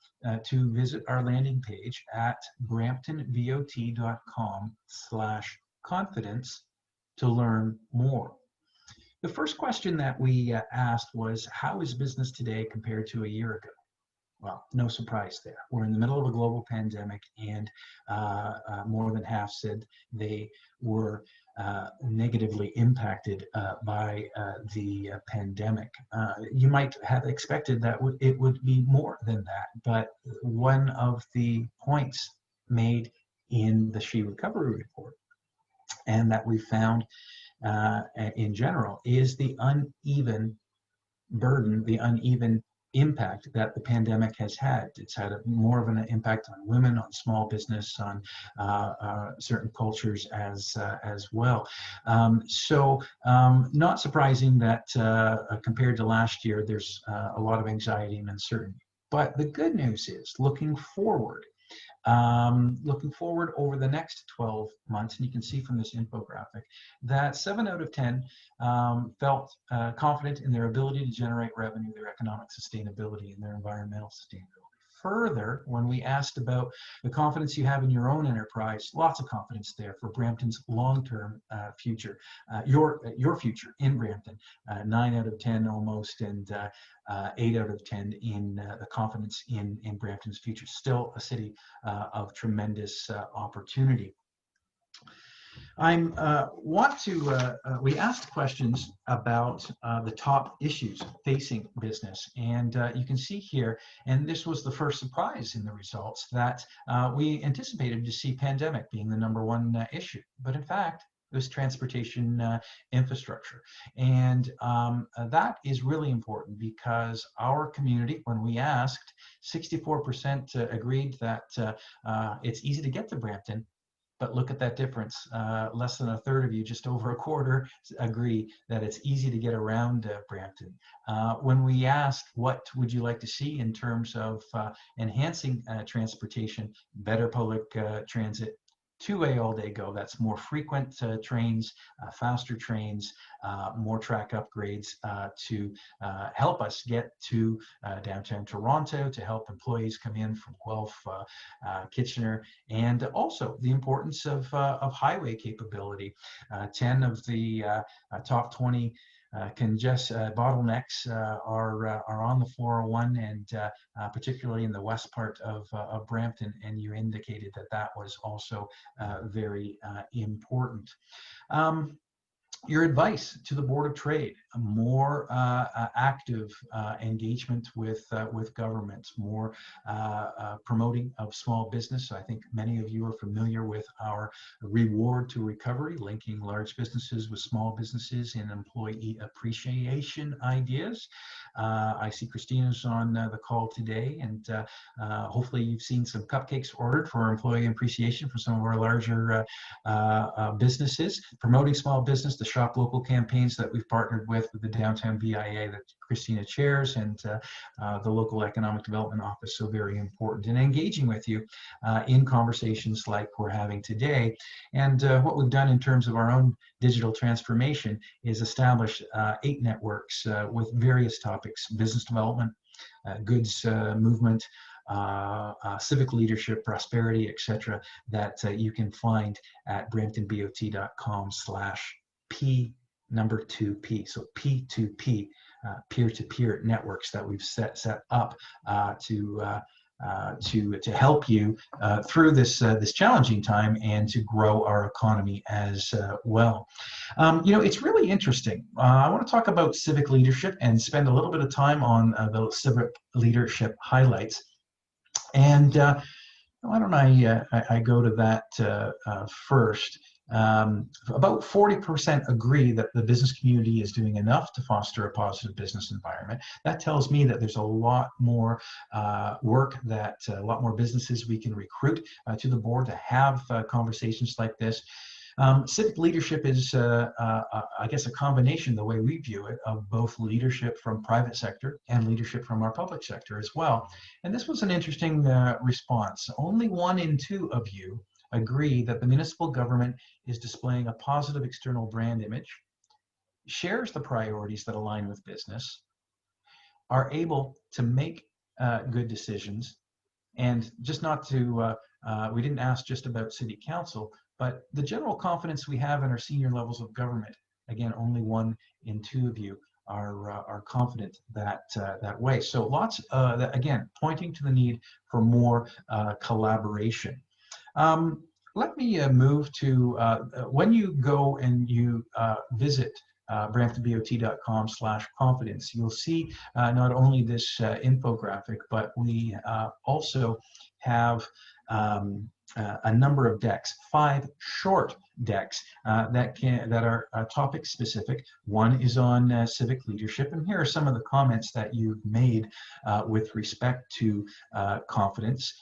to visit our landing page at bramptonvot.com/confidence to learn more. The first question that we asked was, how is business today compared to a year ago? Well, no surprise there. We're in the middle of a global pandemic, and more than half said they were negatively impacted by the pandemic. You might have expected that it would be more than that, but one of the points made in the She-Recovery report, and that we found in general, is the uneven burden, the uneven impact that the pandemic has had. It's had more of an impact on women, on small business, on certain cultures as well. So not surprising that compared to last year, there's a lot of anxiety and uncertainty. But the good news is, looking forward over the next 12 months, and you can see from this infographic that 7 out of 10 felt confident in their ability to generate revenue, their economic sustainability, and their environmental sustainability. Further, when we asked about the confidence you have in your own enterprise, lots of confidence there for Brampton's long-term future, your future in Brampton, 9 out of 10 almost, and 8 out of 10 in the confidence in Brampton's future. Still a city of tremendous opportunity. We asked questions about the top issues facing business, and you can see here, and this was the first surprise in the results, that we anticipated to see pandemic being the #1 issue, but in fact, it was transportation infrastructure. And that is really important because our community, when we asked, 64% agreed that it's easy to get to Brampton. But look at that difference. Less than a third of you, just over a quarter, agree that it's easy to get around Brampton. When we asked, what would you like to see in terms of enhancing transportation, better public transit, 2-way all-day go, that's more frequent trains, faster trains, more track upgrades to help us get to downtown Toronto, to help employees come in from Guelph, Kitchener, and also the importance of highway capability. 10 of the top 20 bottlenecks are on the 401, and particularly in the west part of Brampton, and you indicated that that was also very important. your advice to the Board of Trade, a more active engagement with government, more promoting of small business. I think many of you are familiar with our reward to recovery, linking large businesses with small businesses in employee appreciation ideas. I see Christina's on the call today, and hopefully you've seen some cupcakes ordered for employee appreciation for some of our larger businesses. Promoting small business, the Shop Local campaigns that we've partnered with the Downtown VIA that Christina chairs, and the local economic development office, so very important. And engaging with you in conversations like we're having today. And what we've done in terms of our own digital transformation is establish 8 networks with various topics: business development, goods movement, civic leadership, prosperity, etc., that you can find at bramptonbot.com/P2P. So P2P, peer-to-peer networks that we've set up to help you through this challenging time and to grow our economy as well. It's really interesting. I want to talk about civic leadership and spend a little bit of time on the civic leadership highlights. And why don't I go to that first? About 40% agree that the business community is doing enough to foster a positive business environment. That tells me that there's a lot more work, that a lot more businesses we can recruit to the board to have conversations like this. Civic leadership is, I guess, a combination, the way we view it, of both leadership from private sector and leadership from our public sector as well. And this was an interesting response. Only 1 in 2 of you agree that the municipal government is displaying a positive external brand image, shares the priorities that align with business, are able to make good decisions, and just not to, we didn't ask just about city council, but the general confidence we have in our senior levels of government. Again, only 1 in 2 of you are confident that way. So lots, again, pointing to the need for more collaboration. Let me move to when you go and you visit bramptonbot.com/confidence, you'll see not only this infographic, but we also have a number of decks, 5 short decks that are topic specific. One is on civic leadership, and here are some of the comments that you've made with respect to confidence.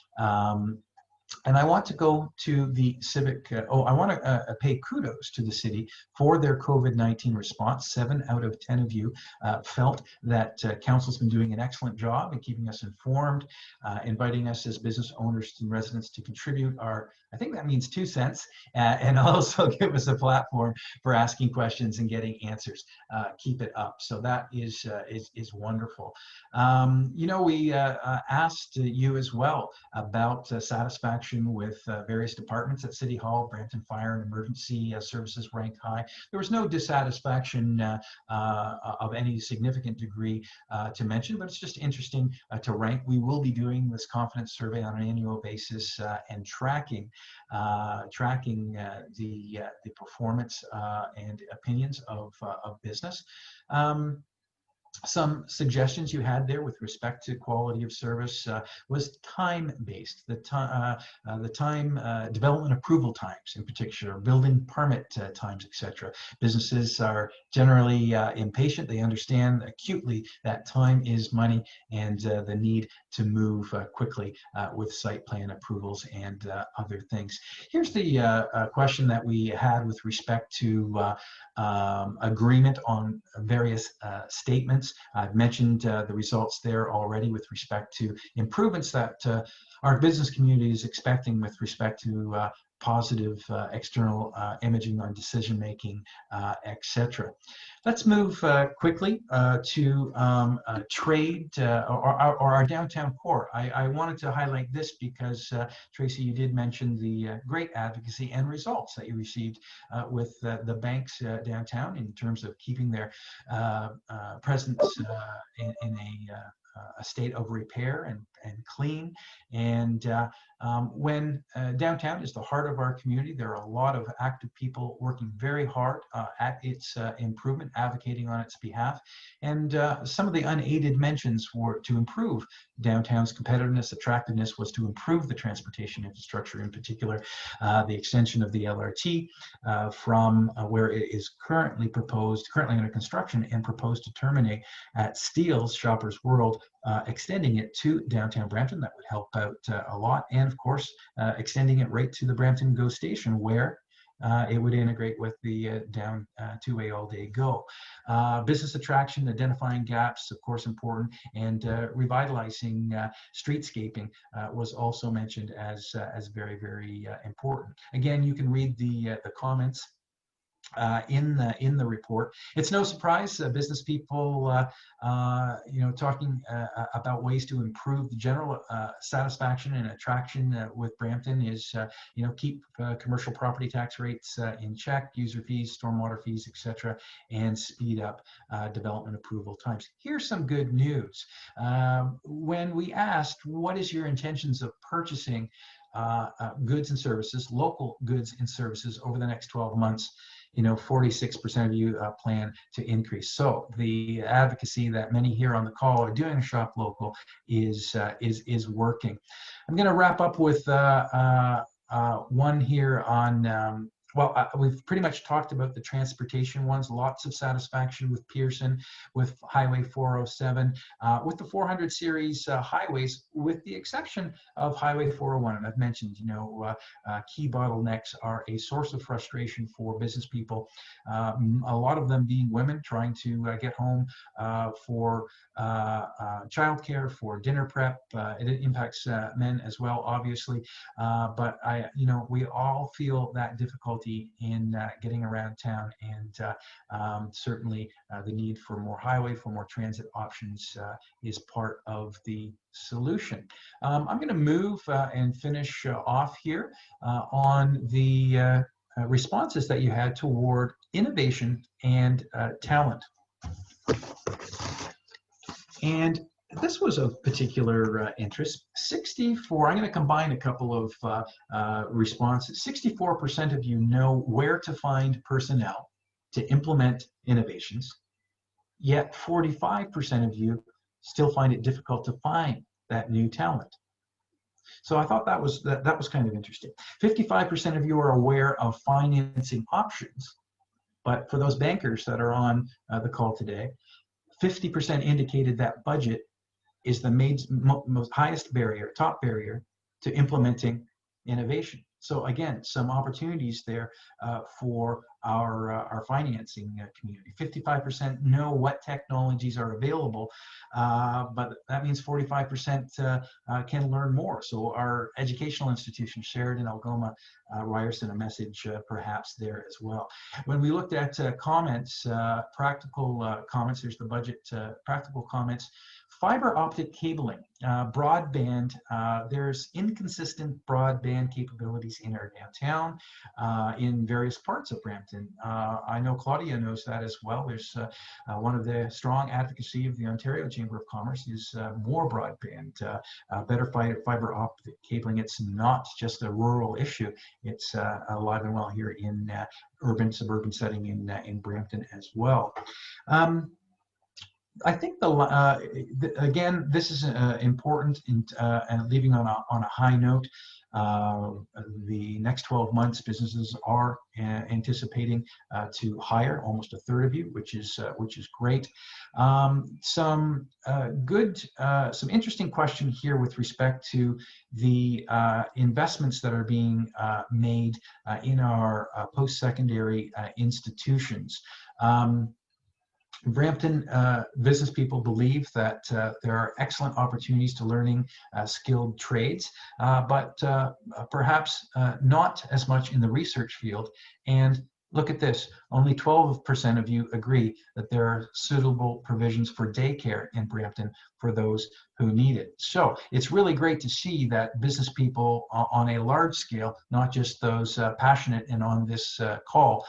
And I want to go to the civic, I want to pay kudos to the city for their COVID-19 response. 7 out of 10 of you felt that council's been doing an excellent job in keeping us informed, inviting us as business owners and residents to contribute our, I think that means 2 cents, and also give us a platform for asking questions and getting answers. Keep it up. So that is wonderful. We asked you as well about satisfaction with various departments at City Hall. Brampton Fire and Emergency Services ranked high. There was no dissatisfaction of any significant degree to mention, but it's just interesting to rank. We will be doing this confidence survey on an annual basis and tracking the performance and opinions of business. Some suggestions you had there with respect to quality of service was time-based. The time development approval times, in particular, building permit times, etc. Businesses are generally impatient. They understand acutely that time is money, and the need to move quickly with site plan approvals and other things. Here's the question that we had with respect to agreement on various statements. I've mentioned the results there already with respect to improvements that our business community is expecting with respect to positive external imaging on decision making, etc. Let's move quickly to trade or our downtown core. I wanted to highlight this because Tracy, you did mention the great advocacy and results that you received with the banks downtown in terms of keeping their presence in a state of repair and clean, and When downtown is the heart of our community, there are a lot of active people working very hard at its improvement, advocating on its behalf. And some of the unaided mentions were to improve downtown's competitiveness, attractiveness, was to improve the transportation infrastructure, in particular, the extension of the LRT from where it is currently under construction and proposed to terminate at Steele's Shoppers World, extending it to downtown Brampton. That would help out a lot. And of course, extending it right to the Brampton GO station, where it would integrate with the down two-way all-day GO. Business attraction, identifying gaps, of course, important, and revitalizing streetscaping was also mentioned as very, very important. Again, you can read the comments in the report. It's no surprise business people, talking about ways to improve the general satisfaction and attraction with Brampton is, keep commercial property tax rates in check, user fees, stormwater fees, etc., and speed up development approval times. Here's some good news. When we asked, what is your intentions of purchasing goods and services, local goods and services over the next 12 months, 46% of you plan to increase. So the advocacy that many here on the call are doing, shop local, is working. I'm going to wrap up with one here on. We've pretty much talked about the transportation ones, lots of satisfaction with Pearson, with Highway 407, with the 400 series highways, with the exception of Highway 401. And I've mentioned, key bottlenecks are a source of frustration for business people, a lot of them being women trying to get home for childcare, for dinner prep. It impacts men as well, obviously, but we all feel that difficulty in getting around town, and certainly the need for more highway, for more transit options is part of the solution. I'm going to move and finish off here on the responses that you had toward innovation and talent. And this was of particular interest. 64, I'm going to combine a couple of responses. 64% of you know where to find personnel to implement innovations, yet 45% of you still find it difficult to find that new talent. So I thought that was kind of interesting. 55% of you are aware of financing options, but for those bankers that are on the call today, 50% indicated that budget is the most highest barrier, top barrier to implementing innovation. So again, some opportunities there for our financing community. 55% know what technologies are available, but that means 45% can learn more. So our educational institutions, Sheridan, Algoma, Ryerson, a message perhaps there as well. When we looked at comments, practical comments, there's the budget, practical comments. Fiber optic cabling, broadband, there's inconsistent broadband capabilities in our downtown, in various parts of Brampton. I know Claudia knows that as well. There's one of the strong advocacy of the Ontario Chamber of Commerce is more broadband, better fiber optic cabling. It's not just a rural issue. It's alive and well here in urban, suburban setting in Brampton as well. I think again, this is important and leaving on a high note. The next 12 months, businesses are anticipating to hire almost a third of you, which is great. Some interesting question here with respect to the investments that are being made in our post-secondary institutions. Brampton business people believe that there are excellent opportunities to learning skilled trades, but perhaps not as much in the research field. And look at this, Only 12% of you agree that there are suitable provisions for daycare in Brampton for those who need it. So it's really great to see that business people on a large scale, not just those passionate and on this call,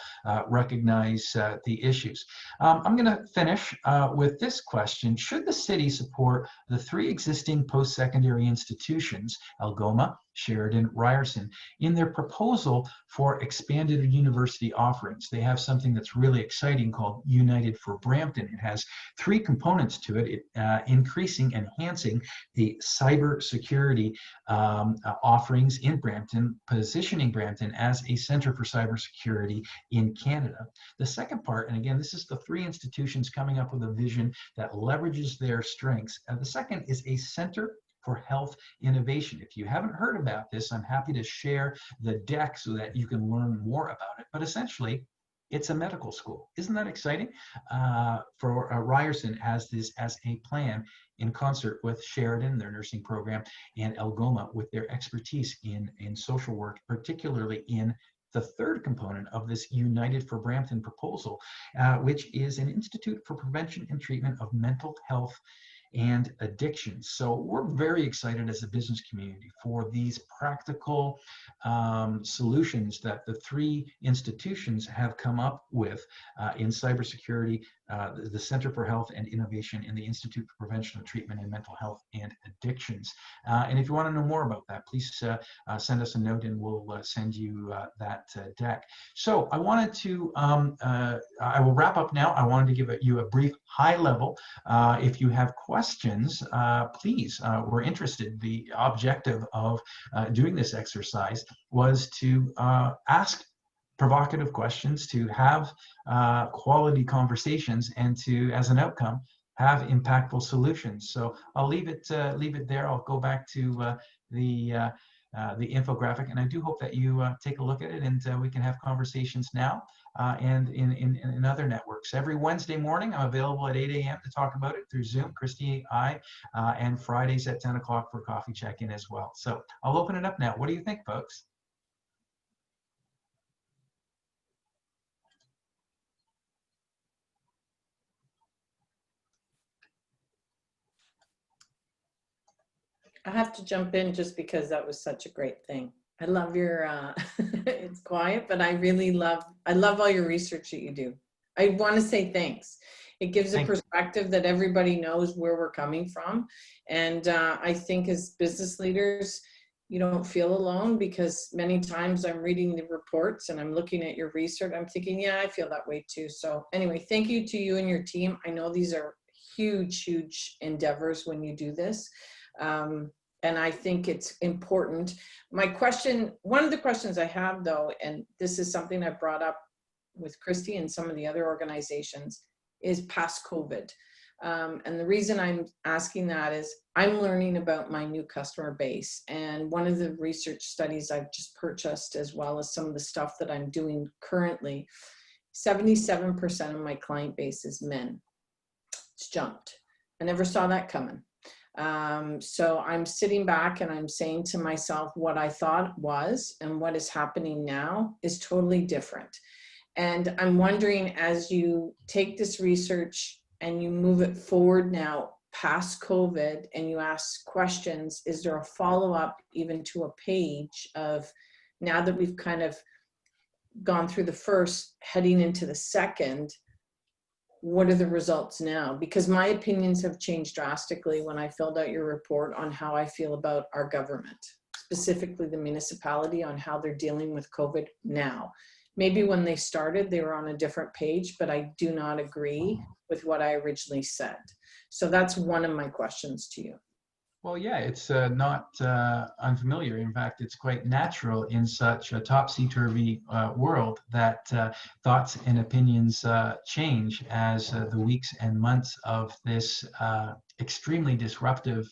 recognize the issues. I'm going to finish with this question. Should the city support the 3 existing post-secondary institutions, Algoma, Sheridan, Ryerson, in their proposal for expanded university offerings? They have something that's really exciting called United for Brampton. It has 3 components to it, increasing, enhancing the cybersecurity offerings in Brampton, positioning Brampton as a center for cybersecurity in Canada. The second part, and again, this is the 3 institutions coming up with a vision that leverages their strengths. The second is a center for health innovation. If you haven't heard about this, I'm happy to share the deck so that you can learn more about it. But essentially, it's a medical school. Isn't that exciting? For Ryerson has this as a plan in concert with Sheridan, their nursing program, and Algoma with their expertise in social work, particularly in the third component of this United for Brampton proposal, which is an Institute for Prevention and Treatment of Mental Health and Addictions. So we're very excited as a business community for these practical solutions that the 3 institutions have come up with in cybersecurity, the Center for Health and Innovation, and the Institute for Prevention and Treatment in Mental Health and Addictions. And if you want to know more about that, please send us a note and we'll send you that deck. So I wanted to, I will wrap up now. I wanted to give you a brief high level. If you have questions, please, we're interested. The objective of doing this exercise was to ask provocative questions, to have quality conversations, and to, as an outcome, have impactful solutions. So I'll leave it there. I'll go back to the infographic, and I do hope that you take a look at it, and we can have conversations now and in other networks. Every Wednesday morning, I'm available at 8 a.m. to talk about it through Zoom, Christy, and Fridays at 10 o'clock for coffee check-in as well. So I'll open it up now. What do you think, folks? I have to jump in just because that was such a great thing. I love your, it's quiet, but I love all your research that you do. I want to say thanks. It gives a perspective that everybody knows where we're coming from. And I think as business leaders, you don't feel alone, because many times I'm reading the reports and I'm looking at your research. I'm thinking, yeah, I feel that way too. So anyway, thank you to you and your team. I know these are huge, huge endeavors when you do this. And I think it's important. My question, one of the questions I have though, and this is something I brought up with Christy and some of the other organizations, is past COVID. And the reason I'm asking that is I'm learning about my new customer base. And one of the research studies I've just purchased, as well as some of the stuff that I'm doing currently, 77% of my client base is men. It's jumped. I never saw that coming. So I'm sitting back and I'm saying to myself, what I thought was and what is happening now is totally different. And I'm wondering, as you take this research and you move it forward now past COVID and you ask questions, is there a follow-up even to a page of, now that we've kind of gone through the first, heading into the second, what are the results now? Because my opinions have changed drastically when I filled out your report on how I feel about our government, specifically the municipality, on how they're dealing with COVID now. Maybe when they started, they were on a different page, but I do not agree with what I originally said. So that's one of my questions to you. Well, yeah, it's not unfamiliar. In fact, it's quite natural in such a topsy-turvy world that thoughts and opinions change as the weeks and months of this extremely disruptive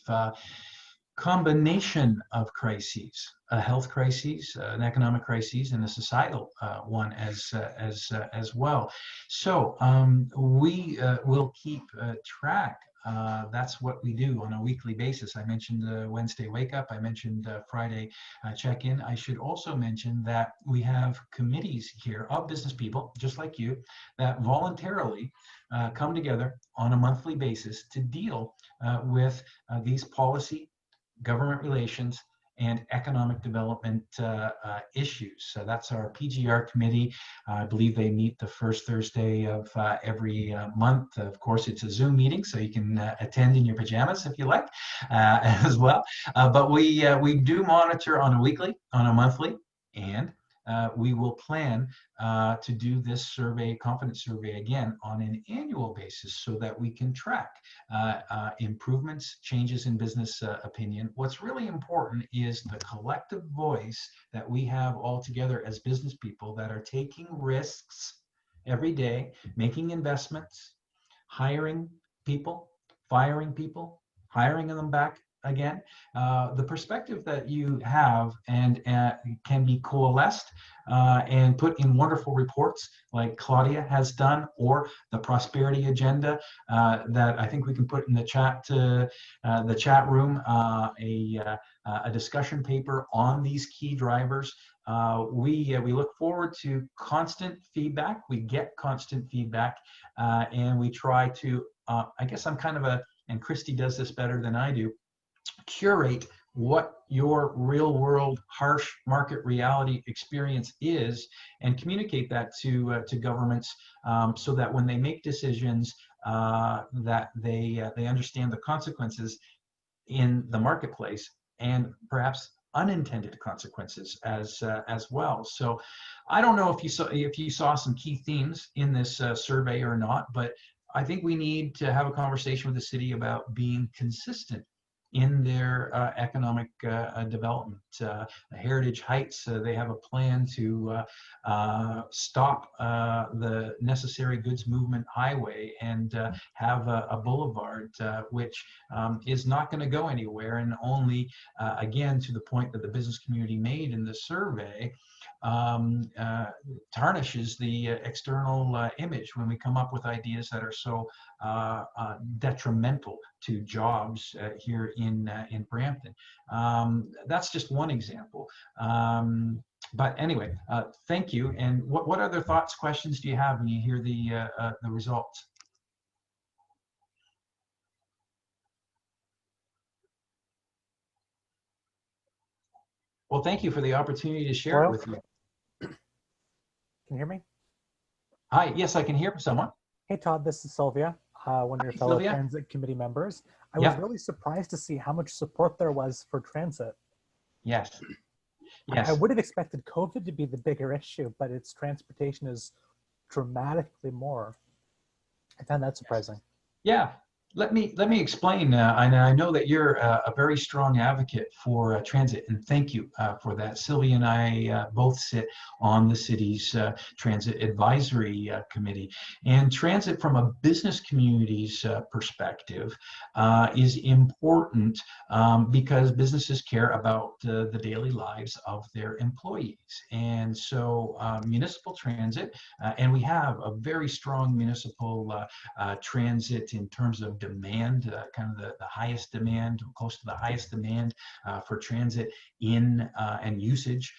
combination of crises, a health crisis, an economic crisis, and a societal one as well. So we will keep track that's what we do on a weekly basis. I mentioned Wednesday wake up. I mentioned Friday check-in. I should also mention that we have committees here of business people, just like you, that voluntarily come together on a monthly basis to deal with these policy, government relations, and economic development issues. So that's our PGR committee. I believe they meet the first Thursday of every month. Of course, it's a Zoom meeting, so you can attend in your pajamas if you like as well. But we do monitor on a weekly, on a monthly, and we will plan to do this survey, confidence survey, again on an annual basis so that we can track improvements, changes in business opinion. What's really important is the collective voice that we have all together as business people that are taking risks every day, making investments, hiring people, firing people, hiring them back again. The perspective that you have and can be coalesced and put in wonderful reports like Claudia has done, or the prosperity agenda that I think we can put in the chat room, a discussion paper on these key drivers. We look forward to constant feedback. We get constant feedback, and we try to, I guess I'm kind of and Christy does this better than I do, curate what your real world harsh market reality experience is and communicate that to governments so that when they make decisions that they understand the consequences in the marketplace and perhaps unintended consequences as well. So I don't know if you saw some key themes in this survey or not, but I think we need to have a conversation with the city about being consistent in their economic development. Heritage Heights, they have a plan to stop the necessary goods movement highway and have a boulevard which is not going to go anywhere, and only, again, to the point that the business community made in the survey, tarnishes the external image when we come up with ideas that are so detrimental to jobs here in Brampton. That's just one example. But anyway, thank you. And what other thoughts, questions do you have when you hear the results? Well, thank you for the opportunity to share it with you. Can you hear me? Hi, yes, I can hear someone. Hey, Todd, this is Sylvia, one of your fellow Sylvia. transit committee members. I was really surprised to see how much support there was for transit. Yes. Yes. I would have expected COVID to be the bigger issue, but its transportation is dramatically more. I found that surprising. Yeah. Let me explain, and I know that you're a very strong advocate for transit, and thank you for that. Sylvia and I both sit on the city's transit advisory committee, and transit from a business community's perspective is important because businesses care about the daily lives of their employees, and so municipal transit, and we have a very strong municipal transit in terms of demand, kind of the highest demand, close to the highest demand for transit in and usage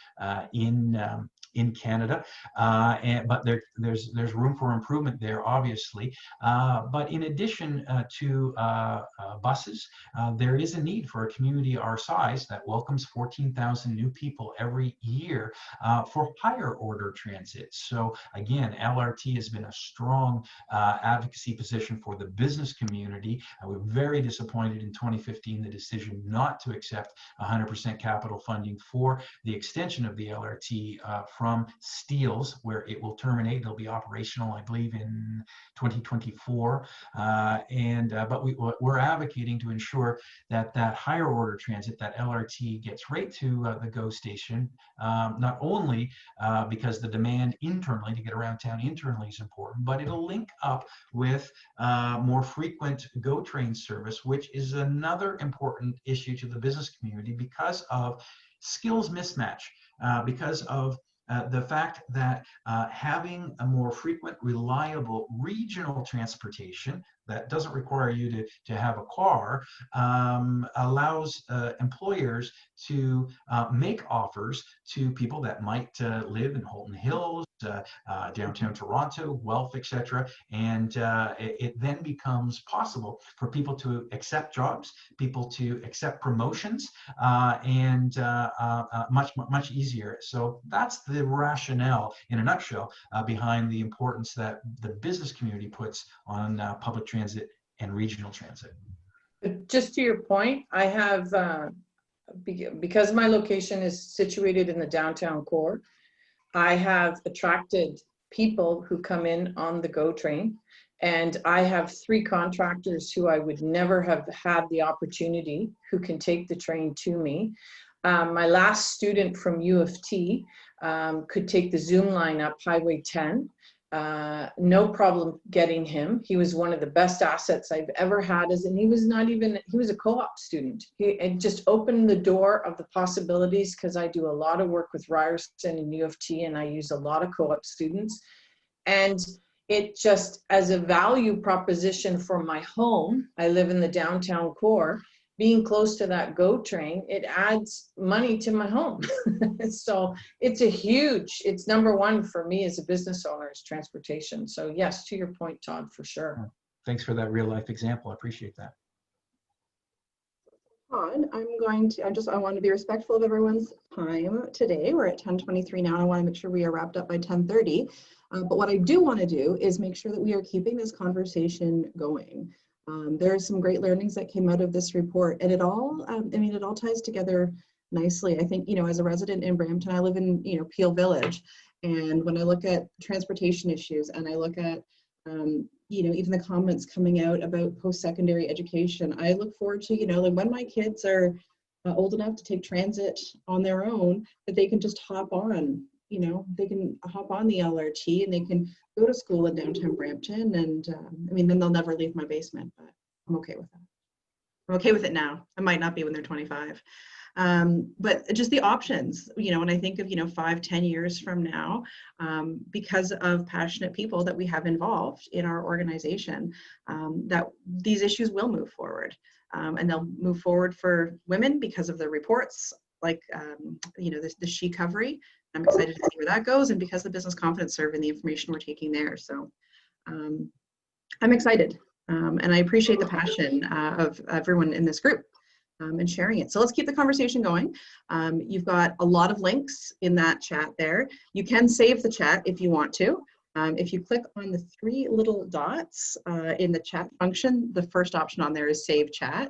in Canada, but there's room for improvement there, obviously. But in addition to buses, there is a need for a community our size that welcomes 14,000 new people every year for higher order transit. So again, LRT has been a strong advocacy position for the business community. We're very disappointed in 2015 the decision not to accept 100% capital funding for the extension of the LRT from Steeles, where it will terminate. It'll be operational, I believe, in 2024. But we're advocating to ensure that higher order transit, that LRT, gets right to the GO station, not only because the demand internally to get around town internally is important, but it'll link up with more frequent GO train service, which is another important issue to the business community because of skills mismatch, because of the fact that having a more frequent, reliable regional transportation that doesn't require you to have a car, allows employers to make offers to people that might live in Holton Hills, downtown Toronto, Guelph, etc. And it then becomes possible for people to accept jobs, people to accept promotions, and much easier. So that's the rationale in a nutshell behind the importance that the business community puts on public transit and regional transit. Just to your point, I have, because my location is situated in the downtown core, I have attracted people who come in on the GO train, and I have 3 contractors who I would never have had the opportunity who can take the train to me. My last student from U of T could take the Zoom line up Highway 10. No problem getting him. He was one of the best assets I've ever had, and he was a co-op student. It just opened the door of the possibilities, because I do a lot of work with Ryerson and U of T, and I use a lot of co-op students. And it just, as a value proposition for my home, I live in the downtown core, being close to that GO train, it adds money to my home. So it's number one for me as a business owner is transportation. So yes, to your point, Todd, for sure. Thanks for that real life example. I appreciate that. Todd, I want to be respectful of everyone's time today. We're at 10:23 now. I want to make sure we are wrapped up by 10:30. But what I do want to do is make sure that we are keeping this conversation going. There are some great learnings that came out of this report, and it all ties together nicely. I think, as a resident in Brampton, I live in, Peel Village, and when I look at transportation issues and I look at, even the comments coming out about post-secondary education, I look forward to, like when my kids are old enough to take transit on their own, that they can just hop on. They can hop on the LRT and they can go to school in downtown Brampton, and then they'll never leave my basement, but I'm okay with that. I'm okay with it now. I might not be when they're 25. But just the options, when I think of, 5-10 years from now, because of passionate people that we have involved in our organization, that these issues will move forward. And they'll move forward for women because of the reports, like, the She-Covery. I'm excited to see where that goes, and because the Business Confidence Survey and the information we're taking there. So I'm excited, and I appreciate the passion of everyone in this group and sharing it. So let's keep the conversation going. You've got a lot of links in that chat there. You can save the chat if you want to. If you click on the 3 little dots in the chat function, the first option on there is Save Chat,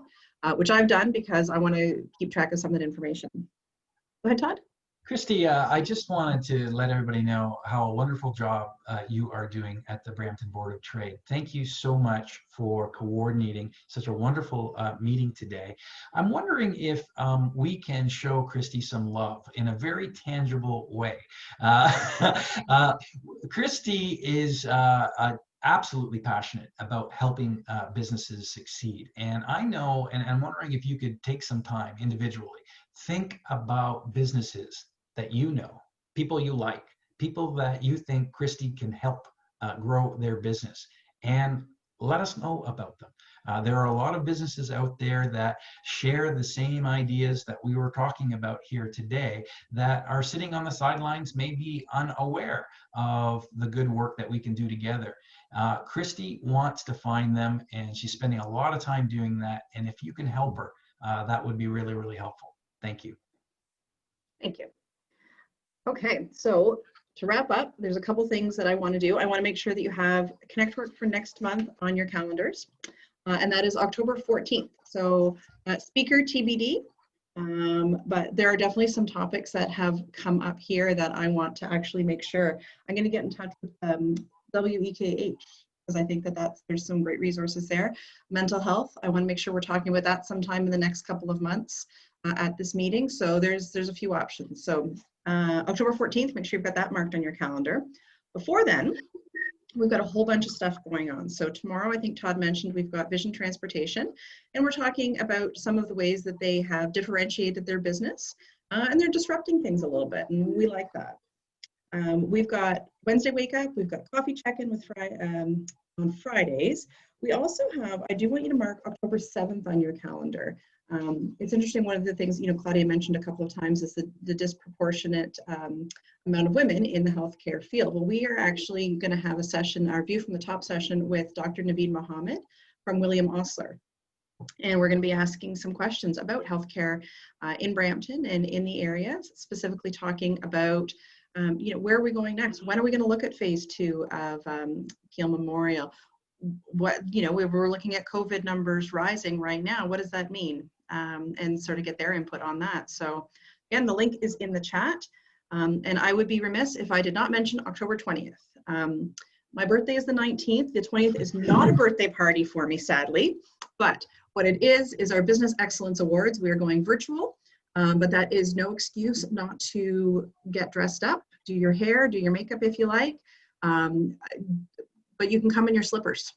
which I've done because I want to keep track of some of that information. Go ahead, Todd. Christy, I just wanted to let everybody know how wonderful job you are doing at the Brampton Board of Trade. Thank you so much for coordinating such a wonderful meeting today. I'm wondering if we can show Christy some love in a very tangible way. Christy is absolutely passionate about helping businesses succeed. And I know, and I'm wondering if you could take some time individually, think about businesses that you know, people you like, people that you think Christy can help grow their business, and let us know about them. There are a lot of businesses out there that share the same ideas that we were talking about here today, that are sitting on the sidelines, maybe unaware of the good work that we can do together. Christy wants to find them, and she's spending a lot of time doing that. And if you can help her, that would be really, really helpful. Thank you. Thank you. Okay, so to wrap up, there's a couple things that I want to do. I want to make sure that you have Connectwork for next month on your calendars, and that is October 14th. So speaker TBD, but there are definitely some topics that have come up here that I want to actually make sure. I'm going to get in touch with WEKH, because I think that there's some great resources there. Mental health, I want to make sure we're talking about that sometime in the next couple of months at this meeting. So there's a few options. So October 14th, make sure you've got that marked on your calendar. Before then, we've got a whole bunch of stuff going on. So tomorrow, I think Todd mentioned, we've got Vision Transportation, and we're talking about some of the ways that they have differentiated their business, and they're disrupting things a little bit, and we like that. We've got Wednesday Wake Up, we've got Coffee Check-In with on Fridays. We also have, I do want you to mark October 7th on your calendar. It's interesting, one of the things, Claudia mentioned a couple of times is the disproportionate amount of women in the healthcare field. Well, we are actually going to have a session, our View from the Top session, with Dr. Naveed Mohammed from William Osler. And we're going to be asking some questions about healthcare in Brampton and in the area, specifically talking about, where are we going next? When are we going to look at phase 2 of Keele Memorial? What, we're looking at COVID numbers rising right now. What does that mean? And sort of get their input on that. So again, the link is in the chat. And I would be remiss if I did not mention October 20th. My birthday is the 19th. The 20th is not a birthday party for me, sadly. But what it is our Business Excellence Awards. We are going virtual, but that is no excuse not to get dressed up, do your hair, do your makeup if you like. But you can come in your slippers,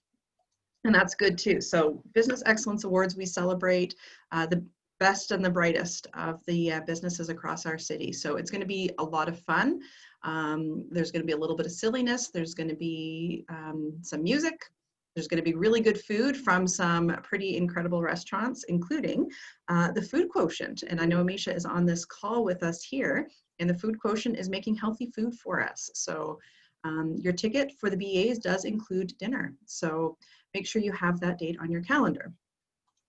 and that's good too. So Business Excellence Awards, we celebrate the best and the brightest of the businesses across our city. So it's going to be a lot of fun. There's going to be a little bit of silliness. There's going to be some music. There's going to be really good food from some pretty incredible restaurants, including the Food Quotient. And I know Amisha is on this call with us here, and the Food Quotient is making healthy food for us. So your ticket for the BAs does include dinner. So make sure you have that date on your calendar.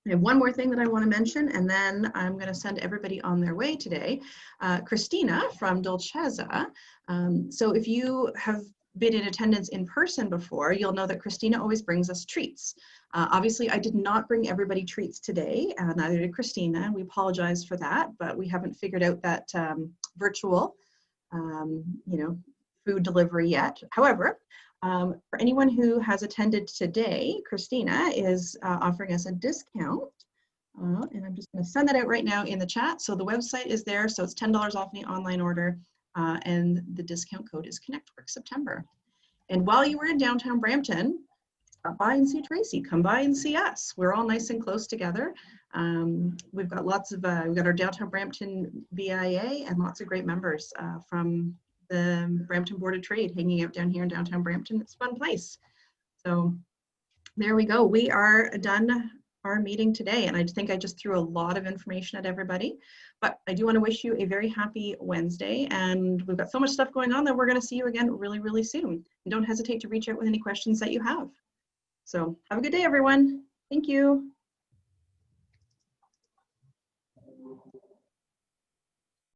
I have one more thing that I want to mention, and then I'm going to send everybody on their way today. Christina from Dolcezza. So if you have been in attendance in person before, you'll know that Christina always brings us treats. Obviously, I did not bring everybody treats today, neither did Christina. We apologize for that, but we haven't figured out that virtual, food delivery yet. However, for anyone who has attended today, Christina is offering us a discount. And I'm just going to send that out right now in the chat. So the website is there. So it's $10 off the online order. And the discount code is Connectwork September. And while you were in downtown Brampton, stop by and see Tracy. Come by and see us. We're all nice and close together. We've got lots of, we've got our downtown Brampton BIA and lots of great members from the Brampton Board of Trade hanging out down here in downtown Brampton. It's a fun place. So there we go. We are done our meeting today, and I think I just threw a lot of information at everybody, but I do want to wish you a very happy Wednesday, and we've got so much stuff going on that we're going to see you again really, really soon. And don't hesitate to reach out with any questions that you have. So have a good day, everyone. Thank you.